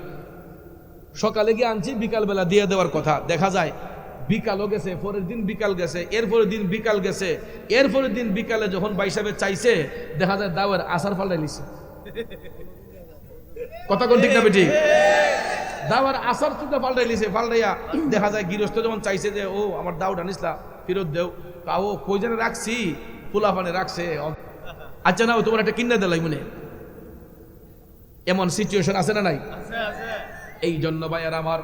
সকালে গিয়ে আনছি, বিকালবেলা দিয়ে দেওয়ার কথা, দেখা যায় বিকালও গেছে, পরের দিন বিকাল গেছে, এরপরের দিন বিকাল গেছে, এরপরের দিন বিকালে যখন ভাই সাহেবের চাইছে, দেখা যায় দাওয়ের আসার পাল্টাই লিছে। কথা কোন ঠিক না বেটি? দাওয়ার আসার চুটা পাল্টাই লিছে, পাল্টাইয়া দেখা যায় গৃহস্থ যখন চাইছে যে ও আমার দাওটা নিসলা ফেরত দেও, ও কই জানে রাখছি, পোলা পানে রাখছে, আচ্ছা না তোমার একটা কিনে দিলাই মনে, এমন সিচুয়েশন আছে না নাই? এই জন্য ভাইয়ার আমার,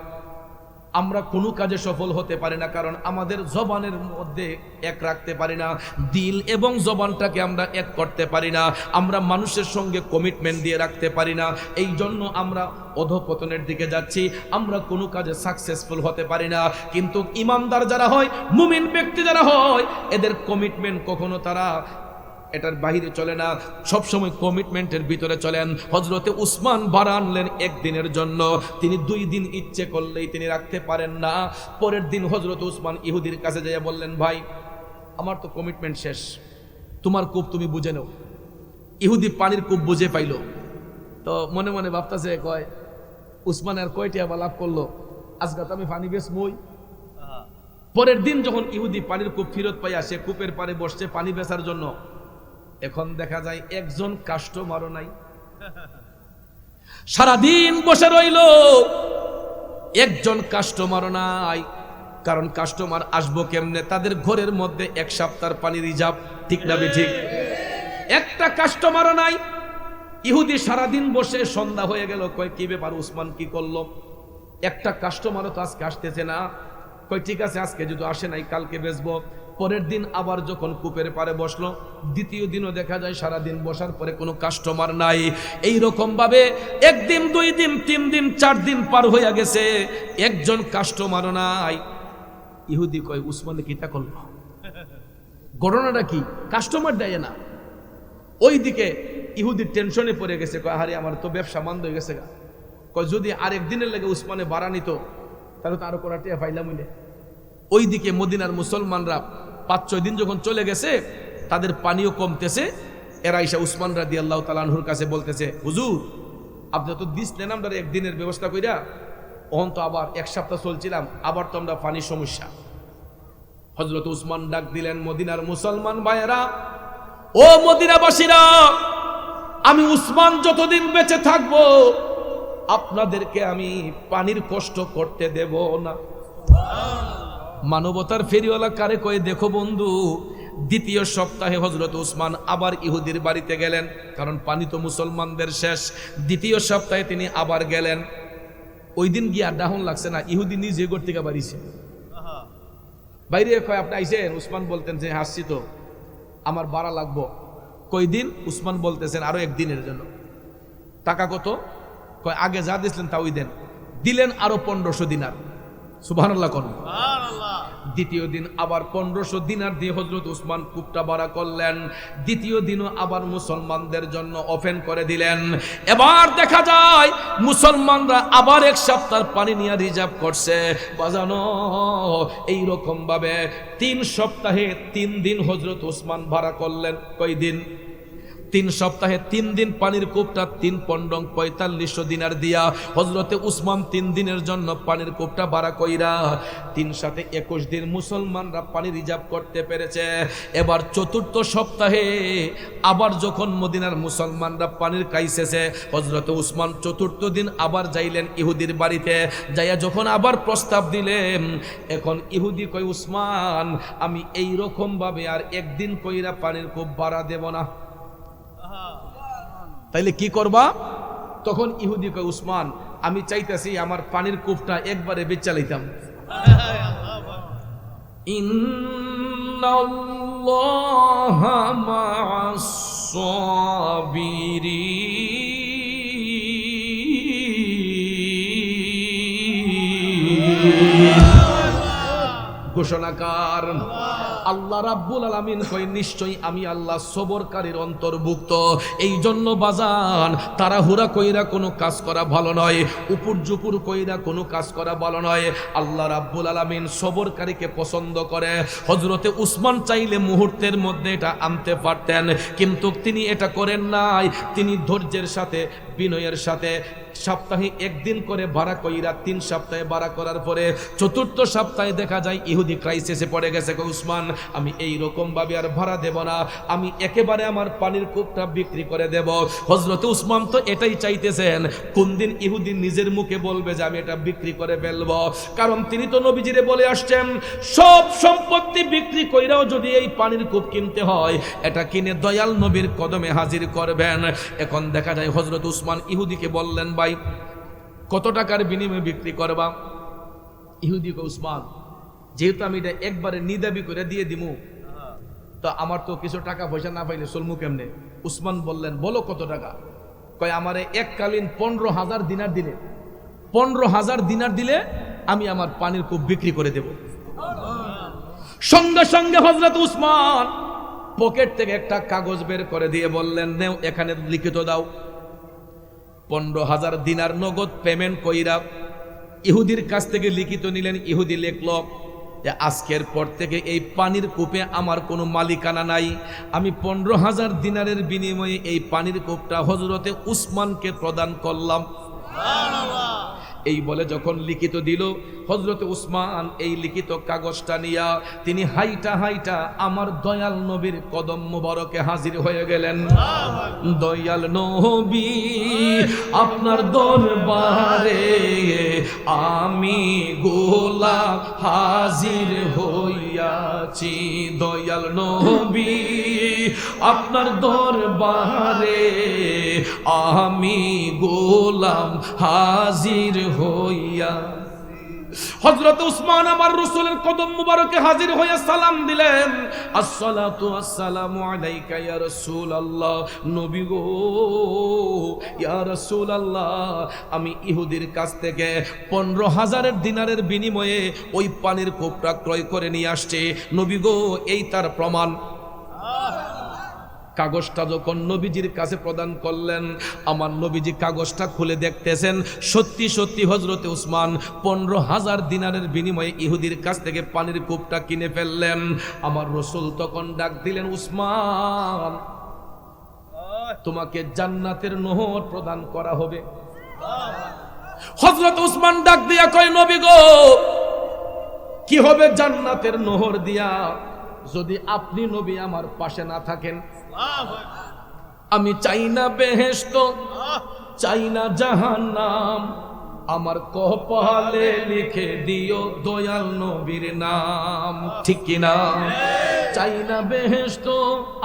আমরা কোনো কাজে সফল হতে পারি না, কারণ আমাদের জবানের মধ্যে এক রাখতে পারি না, দিল এবং জবানটাকে আমরা এক করতে পারি না, আমরা মানুষের সঙ্গে কমিটমেন্ট দিয়ে রাখতে পারি না। এই জন্য আমরা অধঃপতনের দিকে যাচ্ছি, আমরা কোনো কাজে সাকসেসফুল হতে পারি না। কিন্তু ইমানদার যারা হয়, মুমিন ব্যক্তি যারা হয়, এদের কমিটমেন্ট কখনো তারা এটার বাহিরে চলে না, সবসময় কমিটমেন্টের ভিতরে চলেন। হযরতে উসমান ভাড়া আনলেন একদিনের জন্য, তিনি 2 দিন ইচ্ছে করলেই তিনি রাখতে পারেন না। পরের দিন হযরত উসমান ইহুদির কাছে যাইয়া বললেন, ভাই আমার তো কমিটমেন্ট শেষ, তোমার কূপ তুমি বুঝে নাও। ইহুদি পানির কূপ বুঝে পাইল, তো মনে মনে ভাবতেছে, কয় উসমান আর কয়টি আবার লাভ করলো, আজকে তো আমি পানি বেচমই। পরের দিন যখন ইহুদি পানির কূপ ফেরত পাইয়া সে কূপের পাড়ে বসছে পানি বেচার জন্য, এখন দেখা যায় একজন কাস্টমারও নাই, সারাদিন বসে রইল, একজন কাস্টমারও নাই। কারণ কাস্টমার আসবো কেমনে? তাদের ঘরের মধ্যে 1 সপ্তাহ পানি রিজার্ভ, ঠিক না ঠিক? একটা কাস্টমারও নাই। ইহুদি সারাদিন বসে, সন্ধ্যা হয়ে গেল, কয় কি ব্যাপার উসমান কি করলো? একটা কাস্টমারও তো আজকে আসতেছে না। কয় ঠিক আছে, আজকে যদি আসে নাই কালকে বেচবো। পরের দিন আবার যখন কূপের পারে বসলো, দ্বিতীয় দিনও দেখা যায় সারাদিন বসার পরে কোনো কাস্টমার নাই। এই রকম ভাবে 1 দিন 2 দিন 3 দিন 4 দিন পার হয়ে গেছে, একজন কাস্টমারও নাই। ইহুদি কয় উসমানে কিটা করলো, ঘটনাটা কি? কাস্টমার দেয় না। ওইদিকে ইহুদি টেনশনে পড়ে গেছে, কয় আরে আমার তো ব্যবসা বন্ধ হয়ে গেছে। কয় যদি আরেক দিনের লেগে উসমানে বাড়া নিত তাহলে তো আরো করাতে ফাইলাম হইলে। ওইদিকে মদিনার মুসলমানরা 5-6 দিন যখন চলে গেছে, তাদের পানিও কমতেছে। এরা ইসা উসমান রাদিয়াল্লাহু তাআলা আনহুর কাছে বলতেছে, হুজুর আপনি তো দিছিলেন আমরা একদিনের ব্যবস্থা কইরা, ওহন তো আবার 1 সপ্তাহ চলছিলাম, আবার তো আমরা পানির সমস্যা। হযরত উসমান ডাক দিলেন, মদিনার মুসলমান ভাইয়েরা, ও মদিনাবাসীরা, আমি উসমান যতদিন বেঁচে থাকবো আপনাদেরকে আমি পানির কষ্ট করতে দেব না। মানবতার ফেরিওয়ালা কারে কয়ে দেখো বন্ধু, দ্বিতীয় সপ্তাহে হযরত উসমান আবার ইহুদির বাড়িতে গেলেন, কারণ পানি তো মুসলমানদের শেষ। দ্বিতীয় সপ্তাহে তিনি আবার গেলেন। ওই দিন গিয়ে ডাহন লাগছে না, ইহুদি নিজে ঘর থেকে বাড়িছে। বাইরে কয় আপনি আইসেন? উসমান বলতেন যে হাসছি তো, আমার ভাড়া লাগবো। কই দিন? উসমান বলতেছেন আরো একদিনের জন্য। টাকা কত? কয় আগে যা দিয়েছিলেন তা ওই দেন। দিলেন আরো 1500 দিনার। সুবহানাল্লাহ কোন। দ্বিতীয় দিন আবার 1500 দিনার দিয়ে হযরত উসমান কূপটা ভাড়া করলেন। দ্বিতীয় দিনও আবার মুসলমানদের জন্য ওপেন করে দিলেন। এবার দেখা যায় মুসলমানরা আবার এক সপ্তাহ পানি নিয়ে রিজার্ভ করছে। বাজানো এইরকম ভাবে 3 সপ্তাহে 3 দিন হযরত উসমান ভাড়া করলেন। কয় দিন? 3 সপ্তাহে 3 দিন পানির কূপটা 3 পন্ডং 4500 দিনার দিয়া হযরতে উসমান 3 দিনের জন্য পানির কূপটা ভাড়া কইরা 3 সাথে 21 দিন মুসলমানরা পানি রিজার্ভ করতে পেরেছে। এবার চতুর্থ সপ্তাহে আবার যখন মদিনার মুসলমানরা পানির কাইছেছে, হযরতে উসমান চতুর্থ দিন আবার যাইলেন ইহুদির বাড়িতে। যাইয়া যখন আবার প্রস্তাব দিলেন, এখন ইহুদি কই উসমান আমি এই রকম ভাবে আর একদিন কইরা পানির কূপ ভাড়া দেব না। তাইলে কি করবা? তখন ইহুদি কয় উসমান আমি চাইতেছি আমার পানির কূপটা একবারে বেচা লইতাম। ইন্নাল্লাহা মা'আস সাবিরিন। ঘোষণাকার আল্লাহ রাব্বুল আলামিন কই নিশ্চয়ই আমি আল্লাহ সবরকারীর অন্তর্ভুক্ত। এই জন্য বাজান তাড়াহুড়া কইরা কোনো কাজ করা ভালো নয়, উপর জুপুর কইরা কোনো কাজ করা ভালো নয়। আল্লাহ রাব্বুল আলামিন সবরকারীকে পছন্দ করে। হযরতে উসমান চাইলে মুহূর্তের মধ্যে এটা আনতে পারতেন, কিন্তু তিনি এটা করেন নাই। তিনি ধৈর্যের সাথে বিনয়ের সাথে সপ্তাহে একদিন করে ভাড়া কইরা 3 সপ্তাহে ভাড়া করার পরে চতুর্থ সপ্তাহে দেখা যায় ইহুদি ক্রাইসিসে পড়ে গেছে। উসমান আমি এই রকম ভাবে আর ভাড়া দেব না, আমি একেবারে আমার পানির কূপটা বিক্রি করে দেব। হযরত উসমান তো এটাই চাইতেছেন কোন দিন ইহুদি নিজের মুখে বলবে যে আমি এটা বিক্রি করে ফেলবো, কারণ তিনি তো নবীজিরে বলে আসছেন সব সম্পত্তি বিক্রি কইরাও যদি এই পানির কূপ কিনতে হয় এটা কিনে দয়াল নবীর কদমে হাজির করবেন। এখন দেখা যায় হযরত উসমান ইহুদিকে বললেন ভাই কত টাকার বিনিময়ে বিক্রি করবা? ইহুদি কয় উসমান যেহেতু আমি এটা একবারে নিদাবি করে দিয়ে দিমু, তো আমার তো কিছু টাকা পয়সা না পাইলে চলমু কেমনে? উসমান বললেন বলো কত টাকা? কয় আমারে এককালীন 15,000 দিনার দিলে, 15,000 দিনার দিলে আমি আমার পানির কূপ বিক্রি করে দেব। সঙ্গে সঙ্গে হযরত উসমান পকেট থেকে একটা কাগজ বের করে দিয়ে বললেন নেও এখানে লিখিত দাও। 15,000 দিনার নগদ পেমেন্ট কইরা ইহুদির কাছ থেকে লিখিত নিলেন। ইহুদি লিখল যে আজকের পর থেকে এই পানির কূপে আমার কোনো মালিকানা নাই, আমি 15,000 দিনারের বিনিময়ে এই পানির কূপটা হযরতে উসমানকে প্রদান করলাম। এই বলে যখন লিখিত দিল হযরতে উসমান এই লিখিত কাগজটা নিয়া তিনি হাইটা হাইটা আমার দয়াল নবীর কদম মুবারকে হাজির হয়ে গেলেন। দয়াল নবী আপনার দরবারে আমি গোলাম হাজির হইয়াছি। দয়াল নবী আপনার দরবারে আমি গোলাম হাজির হইয়া। হযরত উসমান আমার রাসূলের কদম মুবারকে হাজির হয়ে সালাম দিলেন, আসসালাতু আসসালামু আলাইকা ইয়া রাসূলুল্লাহ। নবী গো ইয়া রাসূলুল্লাহ আমি ইহুদির কাছ থেকে 15,000 দিনারের বিনিময়ে ওই পানির কূপটা ক্রয় করে নিয়ে আসছে। নবী গো এই তার প্রমাণ। কাগজটা যখন নবীজির কাছে প্রদান করলেন, আমার নবীজি কাগজটা খুলে দেখতেছেন সত্যি সত্যি হযরতে উসমান 15,000 দিনারের বিনিময়ে ইহুদির কাছ থেকে পানির কূপটা কিনে ফেললেন। আমার রাসূল তখন ডাক দিলেন উসমান তোমাকে জান্নাতের নহর প্রদান করা হবে। হযরত উসমান ডাক দিয়া কয় নবী গো কি হবে জান্নাতের নহর দিয়া যদি আপনি নবী আমার পাশে না থাকেন? আমি চাই না বেহেশত, চাই না জাহান্নাম, আমার কপালে লিখে দিও দয়াল নবীর নাম। ঠিক কিনা? চাই না বেহেশত,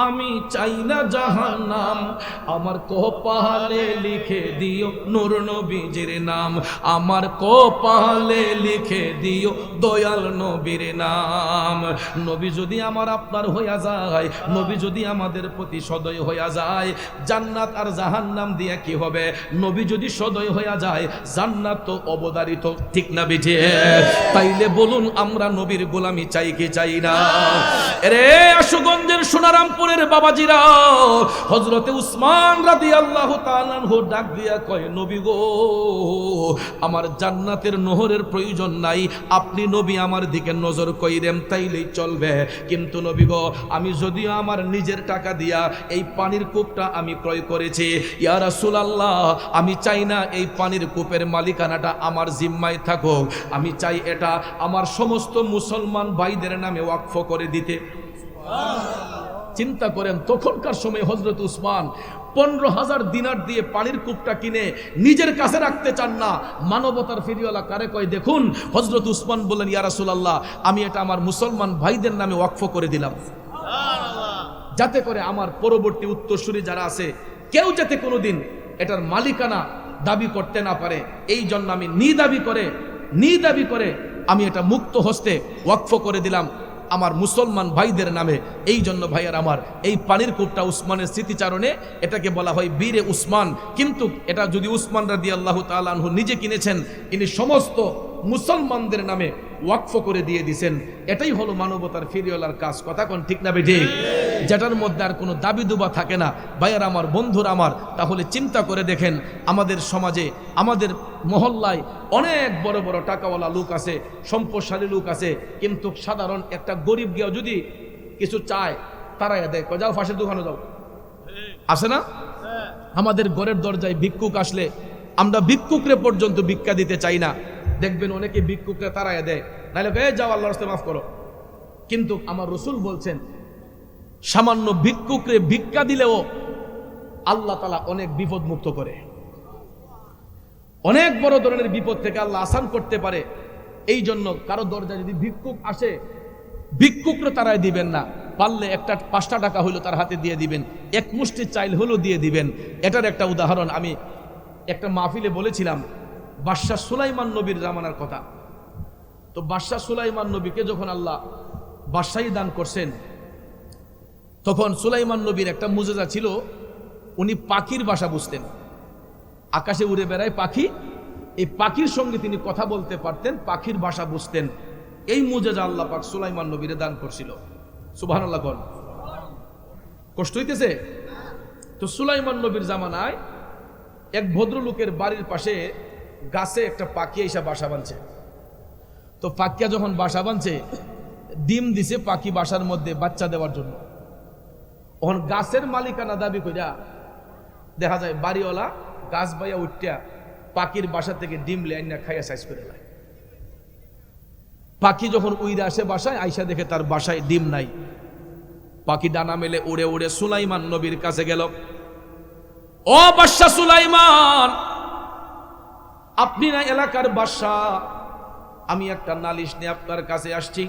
আমি চাই না জাহান্নাম, আমার কপালে লিখে দিও নূর নবীজির নাম, আমার কপালে লিখে দিও দয়াল নবীর নাম। নবী যদি আমার আপনার হইয়া যায়, নবী যদি আমাদের প্রতি সদয় হইয়া যায়, জান্নাত আর জাহান্নাম দিয়ে কি হবে? নবী যদি সদয় হইয়া যায়, জান্নাত তো অবধারিত। ঠিক না বিঠে? তাইলে বলুন আমরা নবীর গোলামি চাই কি চাই না? রে আশুগঞ্জের সোনারামপুরের বাবাজিরা, হযরতে উসমান রাদিয়াল্লাহু তাআলা আনহু ডাক দিয়া কয়, নবী গো, আমার জান্নাতের নহরের প্রয়োজন নাই, আপনি নবী আমার দিকে নজর কইরেন তাইলেই চলবে। কিন্তু নবী গো, আমি যদিও আমার নিজের টাকা দিয়া এই পানির কূপটা আমি ক্রয় করেছি, ইয়া রাসূলুল্লাহ, আমি চাই না এই পানির কূপের মালিকানাটা আমার জিম্মায় থাকুক, আমি চাই এটা আমার সমস্ত মুসলমান ভাইদের নামে ওয়াকফ করে দিতে। চিন্তা করেন, তখনকার সময় হযরত উসমান 15,000 দিনার দিয়ে পানির কূপটা কিনে নিজের কাছে রাখতে চান না। মানবতার ফেরিওয়ালা কারে কয়, দেখুন হযরত উসমান বললেন, ইয়া রাসূলুল্লাহ, আমি এটা আমার মুসলমান ভাইদের নামে ওয়াকফ করে দিলাম, যাতে করে আমার পরবর্তী উত্তরসূরি যারা আছে কেউ যাতে কোনোদিন এটার মালিকানা দাবি করতে না পারে। এই জন্য আমি দাবি করে আমি এটা মুক্ত হস্তে ওয়াকফ করে দিলাম আমার মুসলমান ভাইদের নামে। এই জন্য ভাইয়ার আমার, এই পানির কূপটা উসমানের স্মৃতিচারণে এটাকে বলা হয় বীরে উসমান। কিন্তু এটা যদি উসমান রাদিয়াল্লাহু তাআলা আনহু নিজে কিনেছেন, ইনি সমস্ত মুসলমানদের নামে ওয়াকফ করে দিয়ে দিয়েছেন। এটাই হলো মানবতার ফেরিওয়ালার কাজ। কথা কোন ঠিক না বেঠিক? যেটার মধ্যে আর কোনো দাবি দুবা থাকে না। ভাইয়ার আমার, বন্ধুরা আমার, তাহলে চিন্তা করে দেখেন, আমাদের সমাজে, আমাদের মহল্লায় অনেক বড় বড় টাকাওয়ালা লোক আছে, সম্পদশালী লোক আছে, কিন্তু সাধারণ একটা গরিব গিয়েও যদি কিছু চায়, তারাই দেয়, যাও ফাঁসের দোকানে যাও। আসে না? আমাদের ঘরের দরজায় ভিক্ষুক আসলে আমরা ভিক্ষুকরে পর্যন্ত ভিক্ষা দিতে চাই না। দেখবেন অনেকে ভিক্ষুকরে তারাই দেয়, নাহলে যাও আল্লাহর রাস্তায় মাফ করো। কিন্তু আমার রাসূল বলছেন, সামান্য ভিক্ষুকরে ভিক্ষা দিলেও আল্লাহ তাআলা অনেক বিপদ মুক্ত করে, অনেক বড় ধরনের বিপদ থেকে আল্লাহ আসান করতে পারে। এই জন্য কারো দরজায় যদি ভিক্ষুক আসে, ভিক্ষুকরে তারাই দিবেন না, পারলে একটা 5টা টাকা হইলো তার হাতে দিয়ে দিবেন, এক মুষ্টি চাইল হলো দিয়ে দিবেন। এটার একটা উদাহরণ আমি একটা মাহফিলে বলেছিলাম, বাদশাহ সুলাইমান নবীর জামানার কথা। তো বাদশাহ সুলাইমান নবীকে যখন আল্লাহ বাদশাহী দান করছেন, তখন সুলাইমান নবীর একটা মুজেজা ছিল, উনি পাখির ভাষা বুঝতেন। আকাশে উড়ে বেড়ায় পাখি, এই পাখির সঙ্গে তিনি কথা বলতে পারতেন, পাখির ভাষা বুঝতেন। এই মুজেজা আল্লাহ পাক সুলাইমান নবীরে দান করছিল। সুবহানাল্লাহ কোন? কষ্ট হইতেছে? তো সুলাইমান নবীর জামানায় এক ভদ্রলোকের বাড়ির পাশে গাছে একটা পাখি এসে বাসা বাঁধছে। তো পাখিয়া যখন বাসা বাঁধছে, ডিম দিছে পাখি বাসার মধ্যে বাচ্চা দেওয়ার জন্য। তখন গাছের মালিকানা দাবি কইরা দেখা যায় বাড়িওয়ালা গাছ বাইয়া উঠিয়া পাখির বাসা থেকে ডিম লেনা খাইয়া সাইজ করে লাই। পাখি যখন উইরে আসে বাসায়, আইসা দেখে তার বাসায় ডিম নাই। পাখি ডানা মেলে উড়ে উড়ে সুলাইমান নবীর কাছে গেল। ও বাদশা সুলাইমান, আপনি না এলাকার বাদশা, আমি একটা নালিশ নিয়ে আপনার কাছে আসছি।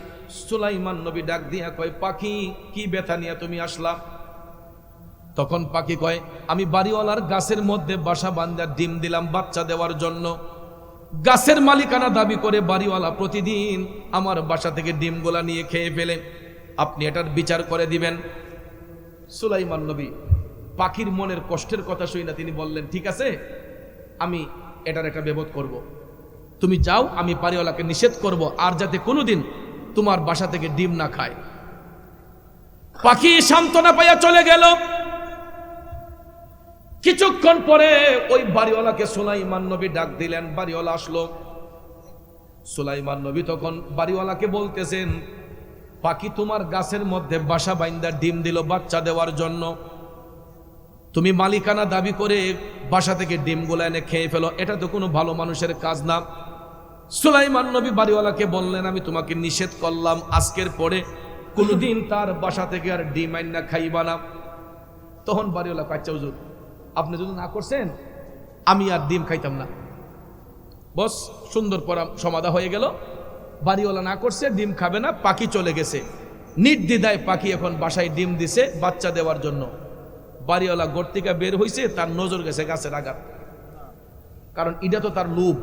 সুলাইমান নবী ডাক দিয়া কয়, পাখি কি ব্যথা নিয়ে তুমি আসলা? তখন পাখি কয়, আমি বাড়িওয়ালার গাছের মধ্যে বাসা বাঁধা ডিম দিলাম বাচ্চা দেওয়ার জন্য। গাছের মালিকানা দাবি করে বাড়িওয়ালা প্রতিদিন আমার বাসা থেকে ডিমগুলা নিয়ে খেয়ে ফেলে, আপনি এটার বিচার করে দিবেন। সুলাইমান নবী পাখির মনের কষ্টের কথা শুই না, তিনি বললেন, ঠিক আছে, আমি এটার একটা ব্যবস্থা করব। তুমি যাও, আমি বাড়িওয়ালাকে নিষেধ করব আর যাতে কোনোদিন তোমার বাসা থেকে ডিম না খায়। পাখি সান্ত্বনা পাইয়া চলে গেল। কিছুক্ষণ পরে ওই বাড়িওয়ালাকে সুলাইমান নবী ডাক দিলেন। বাড়িওয়ালা আসলো। সুলাইমান নবী তখন বাড়িওয়ালাকে বলতেছেন, পাখি তোমার গাছের মধ্যে বাসা বাইন্দা ডিম দিল বাচ্চা দেওয়ার জন্য, তুমি মালিকানা দাবি করে বাসা থেকে ডিমগুলো এনে খেয়ে ফেলো, এটা তো কোনো ভালো মানুষের কাজ না। সুলাইমান নবী বাড়িওয়ালাকে বললেন, আমি তোমাকে নিষেধ করলাম, আজকের পরে কোনোদিন তার বাসা থেকে আর ডিম আইনা খাইবা না। তখন বাড়িওয়ালা কাচ্চা হুজুর আপনি যদি না করছেন আমি আর ডিম খাইতাম না। বস সুন্দর সমাধা হয়ে গেল। বাড়িওয়ালা না করছে, ডিম খাবে না, পাখি চলে গেছে। নির্দ্বিধায় পাখি এখন বাসায় ডিম দিছে বাচ্চা দেওয়ার জন্য। বাড়িওয়ালা ঘর থেকে বের হয়েছে, তার নজর গেছে গাছের আঘাত, কারণ এটা তো তার লোভ,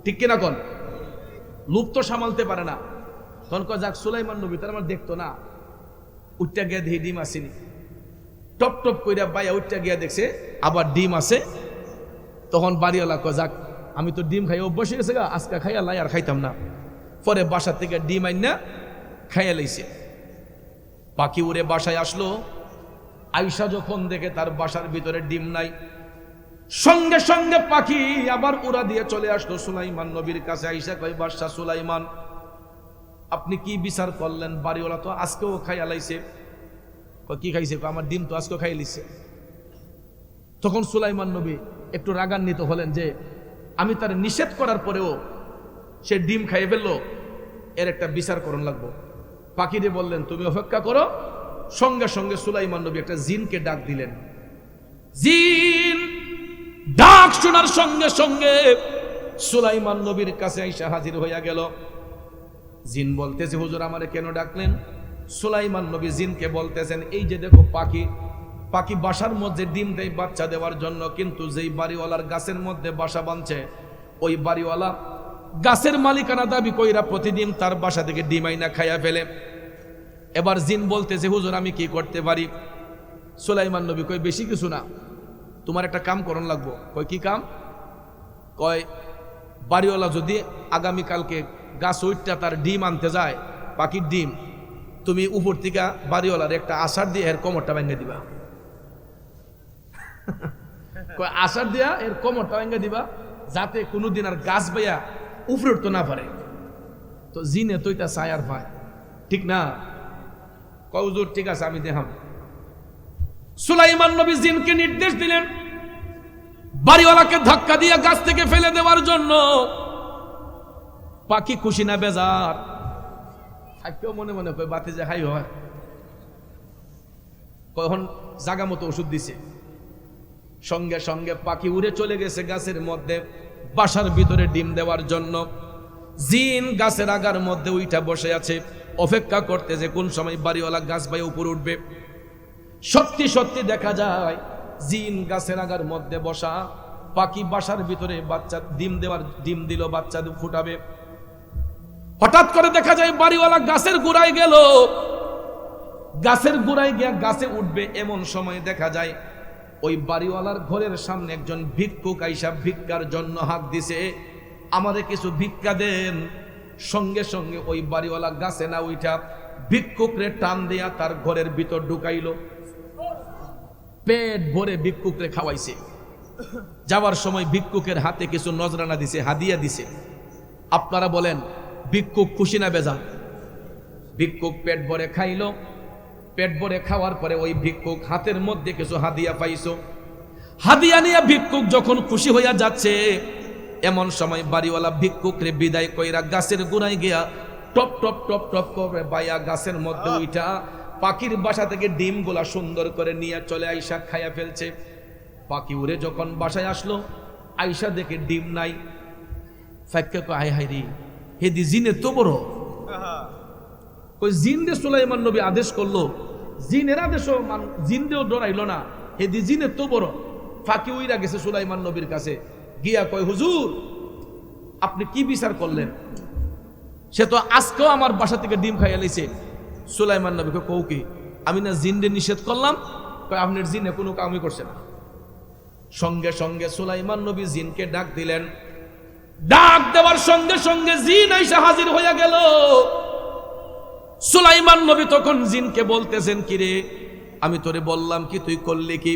ঠিক কিনা কোন? লোভ তো সামালতে পারে না। তখন কয় যাক সুলাইমান নবী তার আমার দেখতো না, উঠটা গিয়া দেখি ডিম আসেনি। টপ টপ কইরা বাইয়া উঠটা গিয়া দেখছে আবার ডিম আছে। তখন বাড়িওয়ালা কয় যাক আমি তো ডিম খাই অভ্যাস হয়ে গেছে গা, আজকে খাইয়া লাই আর খাইতাম না। পরে বাসা থেকে ডিম আইন না খাইয়া লাইছে। পাখি উড়ে বাসায় আসলো। আয়েশা যখন দেখে তার বাসার ভিতরে ডিম নাই, সঙ্গে সঙ্গে পাখি আবার উড়া দিয়ে চলে আসলো সুলাইমান নবীর কাছে। আয়েশা কয় বাদশা সুলাইমান আপনি কি বিচার করলেন? বাড়িওয়ালা তো আজকেও খাইয়া লাইছে। কি খাইছে? আমার ডিম তো আজকেও খাইয়া লিছে। তখন সুলাইমান নবী একটু রাগান্বিত হলেন যে আমি তার নিষেধ করার পরেও সে ডিম খাইয়ে ফেললো, এর একটা বিচার করণ লাগবো। পাখিরে বললেন তুমি অপেক্ষা করো। সঙ্গে সঙ্গে সুলাইমান নবী একটা জিনকে ডাক দিলেন। জিন ডাক শোনার সঙ্গে সঙ্গে সুলাইমান নবীর কাছে আইসা হাজির হইয়া গেল। জিন বলতেছে হুজুর আমারে কেন ডাকলেন? সুলাইমান নবী জিনকে বলতেছেন এই যে দেখো পাখি, পাখি বাসার মধ্যে ডিম দেয় বাচ্চা দেওয়ার জন্য, কিন্তু যেই বাড়িওয়ালার গাছের মধ্যে বাসা বাঁধছে ওই বাড়িওয়ালা গাছের মালিকানা দাবি কইরা প্রতিদিন তার বাসা থেকে ডিম আইনা খাইয়া ফেলে। এবার জিন বলতেছে হুজুর আমি কি করতে পারি? সুলাইমান নবী কয় বেশি কিছু না, তোমার একটা কাম করণ লাগবো। কয় কি কাম? কয় বাড়িওয়ালা যদি আগামীকালকে গাছ উঠটা তার ডিম আনতে যায়, পাখির ডিম, তুমি উপর থেকে বাড়িওয়ালার একটা আষাঢ় দিয়ে এর কোমরটা ভেঙে দিবা। কয় আষাঢ় দিয়া এর কোমরটা ভেঙে দিবা যাতে কোনোদিন আর গাছ বাইয়া উপরে উঠতে না পারে। তো জিনে তো এটা চায় আর পায়, ঠিক না? কয় হুজুর ঠিক আছে আমি দেখাম। সুলাইমান নবী জিনকে নির্দেশ দিলেন বাড়িওয়ালাকে ধাক্কা দিয়ে গাছ থেকে ফেলে দেওয়ার জন্য। পাখি খুশি না বেজার? থাকতেও মনে মনে কয় বাতি যে হাই হয়। কখন জাগা মতো ওষুধ দিছে, সঙ্গে সঙ্গে পাখি উড়ে চলে গেছে গাছের মধ্যে বাসার ভিতরে ডিম দেওয়ার জন্য। জিন গাছের আগার মধ্যে উইঠা বসে আছে, অপেক্ষা করতে যে কোন সময় বাড়িওয়ালা গাছ বাই উপরে উঠবে। সত্যি সত্যি দেখা যায় জিন গাছের আগার মধ্যে বসা, পাখি বাসার ভিতরে বাচ্চা ডিম দিল, বাচ্চা ফুটাবে। হঠাৎ করে দেখা যায় বাড়িওয়ালা গাছের গোড়ায় গেল, গাছের গোড়ায় গিয়া গাছে উঠবে। এমন সময় দেখা যায় ওই বাড়িওয়ালার ঘরের সামনে একজন ভিক্ষুক আইসা ভিক্ষার জন্য হাত দিছে, আমারে কিছু ভিক্ষা দেন। সঙ্গে সঙ্গে ওই বাড়িওয়ালা গাছে না উঠা ভিক্ষুকরে টান দিয়া তার ঘরের ভিতর ঢুকাইল। পেট ভরে ভিক্ষুকরে খাওয়াইছে। যাওয়ার সময় ভিক্ষুকের হাতে কিছু নজরানা দিছে, হাদিয়া দিছে। আপনারা বলেন ভিক্ষুক খুশি না বেজার? ভিক্ষুক পেট ভরে খাইল। পেট ভরে খাওয়ার পরে ওই ভিক্ষুক হাতের মধ্যে কিছু হাদিয়া পাইছো। হাদিয়া নিয়ে ভিক্ষুক যখন খুশি হইয়া যাচ্ছে, এমন সময় বাড়িওয়ালা ভিক্ষুকরে বিদায় কইরা গাছের গোড়ায় গিয়া টপ টপ টপ টপ করে বাইয়া গাছের মধ্যে উঠা পাখির বাসা থেকে ডিমগুলা সুন্দর করে নিয়ে চলে আইসা খাইয়া ফেলছে। পাখি উড়ে যখন বাসায় আসলো, আইসা দেখে ডিম নাই। ফাইক্কা কয় হায় হায় রে, হে দি জিনে তো বড়। কই জিন দে সুলাইমান নবী আদেশ করলো, জিনের আদেশও জিন দেও ডরাইলো না, হে দি জিনে তো বড়। ফাঁকি উইরা গেছে সুলাইমান নবীর কাছে, গিয়া কয় হুজুর আপনি কি বিচার করলেন? সে তো আজকেও আমার বাসা থেকে ডিম খাইয়া লাইছে। সুলাইমান নবীকে কও কি আমি না জিনদের নিষেধ করলাম? কয় আপনার জিনে কোনো কামই করছে না। সঙ্গে সঙ্গে সুলাইমান নবী জিনকে ডাক দিলেন। ডাক দেওয়ার সঙ্গে সঙ্গে জিন আইসা হাজির হইয়া গেল। সুলাইমান নবী তখন জিনকে বলতেছেন কিরে আমি তোরে বললাম কি, তুই করলি কি?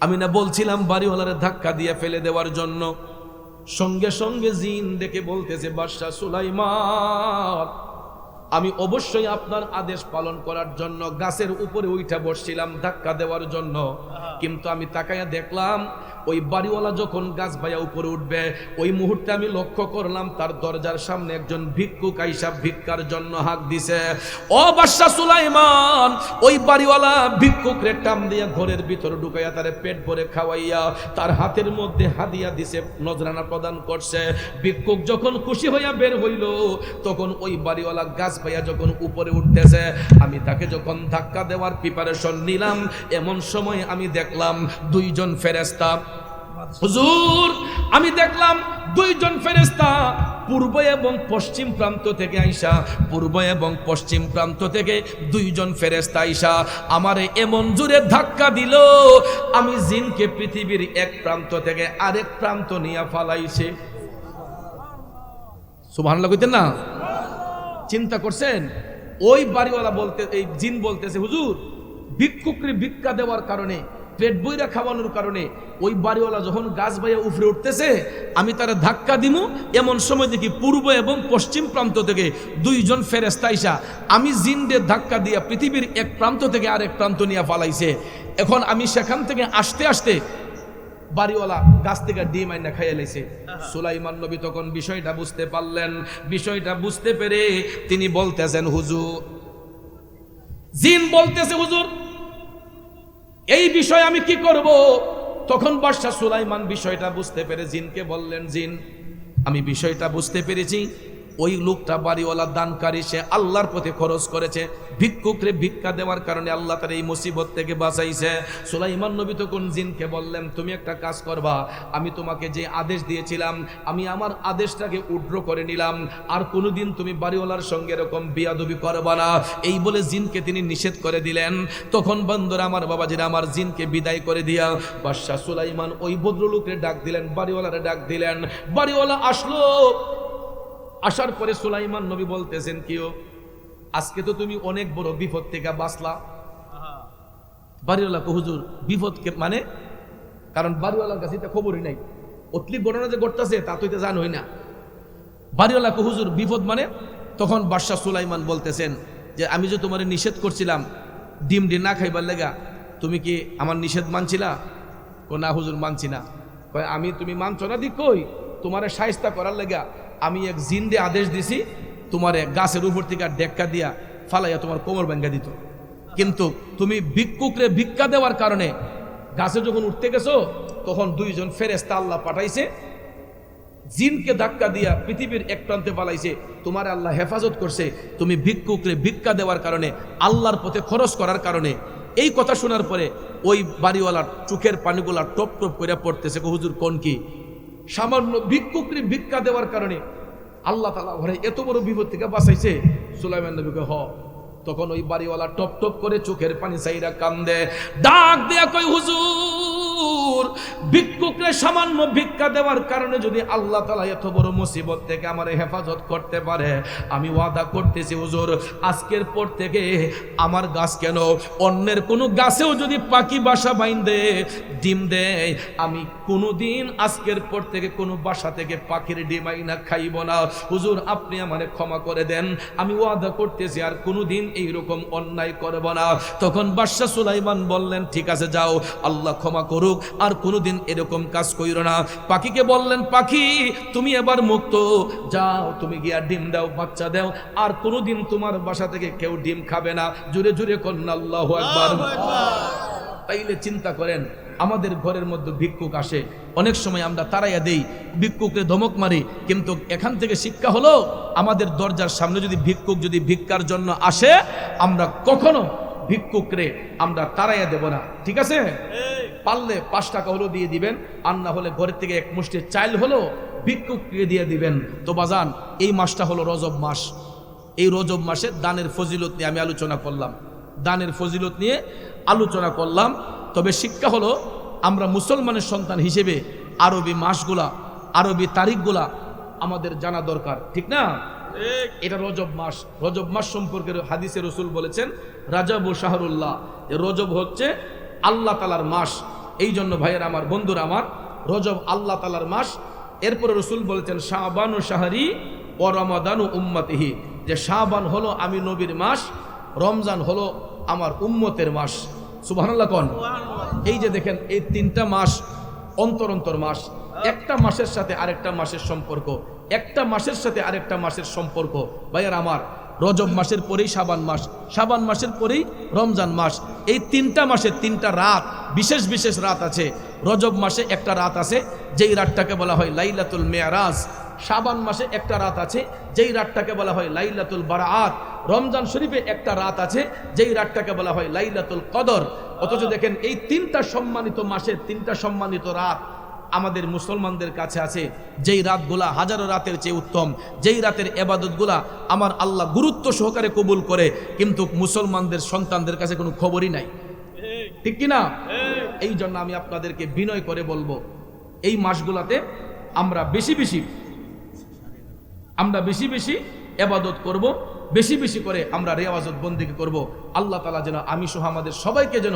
আমি না বলছিলাম বাড়িওয়ালারে ধাক্কা দিয়ে ফেলে দেওয়ার জন্য। সঙ্গে সঙ্গে জিন দেখে বলতেছে বাদশা সুলাইমান আমি অবশ্যই আপনার আদেশ পালন করার জন্য গাছের উপরে উঠা বসছিলাম ধাক্কা দেওয়ার জন্য, কিন্তু আমি তাকাইয়া দেখলাম ওই বাড়িওয়ালা যখন গাছ ভাইয়া উপরে উঠবে ওই মুহূর্তে আমি লক্ষ্য করলাম তার দরজার সামনে একজন ভিক্ষুক আইসা ভিক্ষার জন্য হাঁক দিছে। ও বাদশা সুলাইমান, ওই বাড়িওয়ালা ভিক্ষুকরে টান দিয়া ঘরের ভিতরে ঢুকাইয়া তারে পেট ভরে খাওয়াইয়া তার হাতের মধ্যে হাদিয়া দিছে, নজরানা প্রদান করছে। ভিক্ষুক যখন খুশি হইয়া বের হইল তখন ওই বাড়িওয়ালা গাছ ভাইয়া যখন উপরে উঠতেছে আমি তাকে যখন ধাক্কা দেওয়ার প্রিপারেশন নিলাম এমন সময় আমি দেখলাম দুইজন ফেরেশতা। হুজুর, আমি দেখলাম দুইজন ফেরেশতা পূর্ব এবং পশ্চিম প্রান্ত থেকে আইসা, পূর্ব এবং পশ্চিম প্রান্ত থেকে দুইজন ফেরেশতা আইসা আমারে এমন জোরে ধাক্কা দিল আমি জিনকে পৃথিবীর এক প্রান্ত থেকে আরেক প্রান্ত নিয়ে ফালাইছে। সুবহানাল্লাহ কইতেন না? চিন্তা করছেন? ওই বাড়িওয়ালা বলতে, এই জিন বলতেছে হুজুর ভিক্ষুকরে ভিক্ষা দেওয়ার কারণে, পেট বইরা খাওয়ানোর কারণে ওই বাড়িওয়ালা যখন গাছ বাইয়া উফরে উঠতেছে আমি তারা ধাক্কা দিমু, এমন সময় দেখি পূর্ব এবং পশ্চিম প্রান্ত থেকে দুইজন ফেরেশতা আইসা আমি জিনদের ধাক্কা দিয়া পৃথিবীর এক প্রান্ত থেকে আরেক প্রান্ত নিয়ে ফালাইছে। এখন আমি সেখান থেকে আসতে আসতে বাড়িওয়ালা গাছ থেকে ডিম আইনা খাইয়া লাইছে। সুলাইমান নবী তখন বিষয়টা বুঝতে পারলেন। বিষয়টা বুঝতে পেরে তিনি বলতেছেন হুজুর, জিন বলতেছে হুজুর এই বিষয় আমি কি করব? তখন বাদশা সুলাইমান বিষয়টা বুঝতে পেরে জিনকে বললেন, জিন আমি বিষয়টা বুঝতে পেরেছি, ওই লোকটা বাড়িওয়ালা দানকারী, সে আল্লাহর পথে খরচ করেছে, ভিক্ষুকরে ভিক্ষা দেওয়ার কারণে আল্লাহ তার এই মুসিবত থেকে বাঁচাইছে। সুলাইমান নবী তখন জিনকে বললেন তুমি একটা কাজ করবা, আমি তোমাকে যে আদেশ দিয়েছিলাম আমি আমার আদেশটাকে উড্র করে নিলাম, আর কোনোদিন তুমি বাড়িওয়ালার সঙ্গে এরকম বিয়াদবি করবা না, এই বলে জিনকে তিনি নিষেধ করে দিলেন। তখন বন্ধুরা আমার, বাবাজিরা আমার, জিনকে বিদায় করে দিয়া বাদশা সুলাইমান ওই ভদ্রলোককে ডাক দিলেন, বাড়িওয়ালারে ডাক দিলেন। বাড়িওয়ালা আসলো। আসার পরে সুলাইমান নবী বলতেছেন কিও আজকে তো তুমি অনেক বড় বিপদ থেকে বাঁচলা। বাড়িওয়ালা কো হুজুর বিপদ মানে? কারণ বাড়িওয়ালার কাছে এটা খবরই নাই, অতলি ঘটনা যে ঘটতেছে তা তো এটা জানোই না। বাড়িওয়ালা কো হুজুর বিপদ মানে? তখন বাদশা সুলাইমান বলতেছেন যে আমি যে তোমার নিষেধ করছিলাম ডিম না খাইবার লেগা, তুমি কি আমার নিষেধ মানছিলা? কো না হুজুর মানছি না। কয় আমি তুমি মানছো না দিক কই, তোমারে শায়েস্তা করার লেগা আমি এক জিন দিয়ে আদেশ দিছি তোমার গাছের উপর থেকে ডেক্কা দিয়া ফালাইয়া তোমার কোমর ভেঙ্গা দিত, কিন্তু তুমি ভিক্ষুকরে ভিক্ষা দেওয়ার কারণে গাছে যখন উঠতে গেছো তখন দুইজন ফেরেশতা আল্লাহ পাঠাইছে, জিনকে ধাক্কা দিয়া পৃথিবীর এক প্রান্তে পালাইছে, তোমার আল্লাহ হেফাজত করছে তুমি ভিক্ষুকরে ভিক্ষা দেওয়ার কারণে, আল্লাহর পথে খরচ করার কারণে। এই কথা শোনার পরে ওই বাড়িওয়ালার চোখের পানিগুলা টপ টপ করে পড়তেছে। হুজুর কোন কি? সামান্য ভিক্ষুকরে ভিক্ষা দেওয়ার কারণে আল্লাহ তাআলা ঘরে এত বড় বিপদ থেকে বাঁচাইছে। সুলাইমান নবীকে তখন ওই বাড়িওয়ালা টপ টপ করে চোখের পানি চাইরা কান্দে, ডাক দেয়া কই হুজুর ভিক্ষুকরে সামান্য ভিক্ষা দেওয়ার কারণে যদি আল্লাহ তাআলা এত বড় মুসিবত থেকে আমারে হেফাজত করতে পারে, আমি ওয়াদা করতেছি হুজুর আজকের পর থেকে আমার গাছ কেন অন্যের কোনো গাছেও যদি পাখি বাসা বাইন্ধে ডিম দেয়, আমি কোনোদিন আজকের পর থেকে কোনো বাসা থেকে পাখির ডিম আইনা খাইব না। হুজুর আপনি আমারে ক্ষমা করে দেন, আমি ওয়াদা করতেছি আর কোনোদিন এইরকম অন্যায় করব না। তখন বাদশা সুলাইমান বললেন ঠিক আছে যাও, আল্লাহ ক্ষমা করুক, আর কোনোদিন এরকম কাজ কইরো না। পাখিকে বললেন পাখি তুমি এবার মুক্ত, যাও তুমি গিয়া ডিম দাও, বাচ্চা দাও, আর কোনোদিন তোমার বাসা থেকে কেউ ডিম খাবে না। জোরে জোরে করেন আল্লাহু আকবার। তাইলে চিন্তা করেন আমাদের ঘরের মধ্যে ভিক্ষুক আসে, অনেক সময় আমরা তাড়াইয়া দেই, ভিক্ষুককে ধমক মারি, কিন্তু এখান থেকে শিক্ষা হলো আমাদের দরজার সামনে যদি ভিক্ষুক যদি ভিক্ষার জন্য আসে আমরা কখনো ভিক্ষুকরে আমরা তাড়াইয়া দেব না, ঠিক আছে? পারলে 5 টাকা হলো দিয়ে দিবেন, আর না হলে ঘরের থেকে এক মুষ্টি চাল হলো ভিক্ষুককে দিয়ে দিবেন। তো বাজান এই মাসটা হলো রজব মাস, এই রজব মাসে দানের ফজিলত নিয়ে আমি আলোচনা করলাম, দানের ফজিলত নিয়ে আলোচনা করলাম। তবে শিক্ষা হলো আমরা মুসলমানের সন্তান হিসেবে আরবি মাসগুলা, আরবি তারিখগুলা আমাদের জানা দরকার, ঠিক না? এটা রজব মাস, রজব মাস সম্পর্কে হাদিসে রসুল বলেছেন রাজব ও শাহরুল্লাহ, রজব হচ্ছে আল্লাহ তালার মাস। এই জন্য ভাইয়ের আমার, বন্ধুরা আমার, রজব আল্লাহ তালার মাস। এরপরে রসুল বলেছেন শাবান ও শাহরি ও রমাদান ও উম্মতিহি, যে শাবান হলো আমি নবীর মাস, রমজান হলো আমার উম্মতের মাস। সুবহানাল্লাহ কোন? এই যে দেখেন এই 3টা মাস অন্তর অন্তর মাস, একটা মাসের সাথে আরেকটা মাসের সম্পর্ক, একটা মাসের সাথে আরেকটা মাসের সম্পর্ক। ভাইয়ার আমার, রজব মাসের পরেই শাবান মাস, শাবান মাসের পরেই রমজান মাস। এই তিনটা মাসে তিনটা রাত, বিশেষ বিশেষ রাত আছে। রজব মাসে একটা রাত আছে যেই রাতটাকে বলা হয় লাইলাতুল মেরাজ। শাবান মাসে একটা রাত আছে যেই রাতটাকে বলা হয় লাইলাতুল বারাআত। রমজান শরীফে একটা রাত আছে যেই রাতটাকে বলা হয় লাইলাতুল কদর। অথচ দেখেন এই তিনটা সম্মানিত মাসের তিনটা সম্মানিত রাত আমাদের মুসলমানদের কাছে আছে, যেই রাতগুলা হাজারো রাতের চেয়ে উত্তম, যেই রাতের ইবাদতগুলা আমার আল্লাহ গুরুত্ব সহকারে কবুল করে, কিন্তু মুসলমানদের সন্তানদের কাছে কোনো খবরই নাই। ঠিক কি না? এই জন্য আমি আপনাদেরকে বিনয় করে বলবো, এই মাসগুলাতে আমরা বেশি বেশি ইবাদত করব, বেশি বেশি করে আমরা রিয়াজত বন্দেগী করব। আল্লাহ তাআলা যেন আমি সহ আমাদের সবাইকে যেন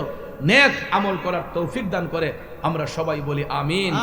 নেক আমল করার তৌফিক দান করে। আমরা সবাই বলি আমিন।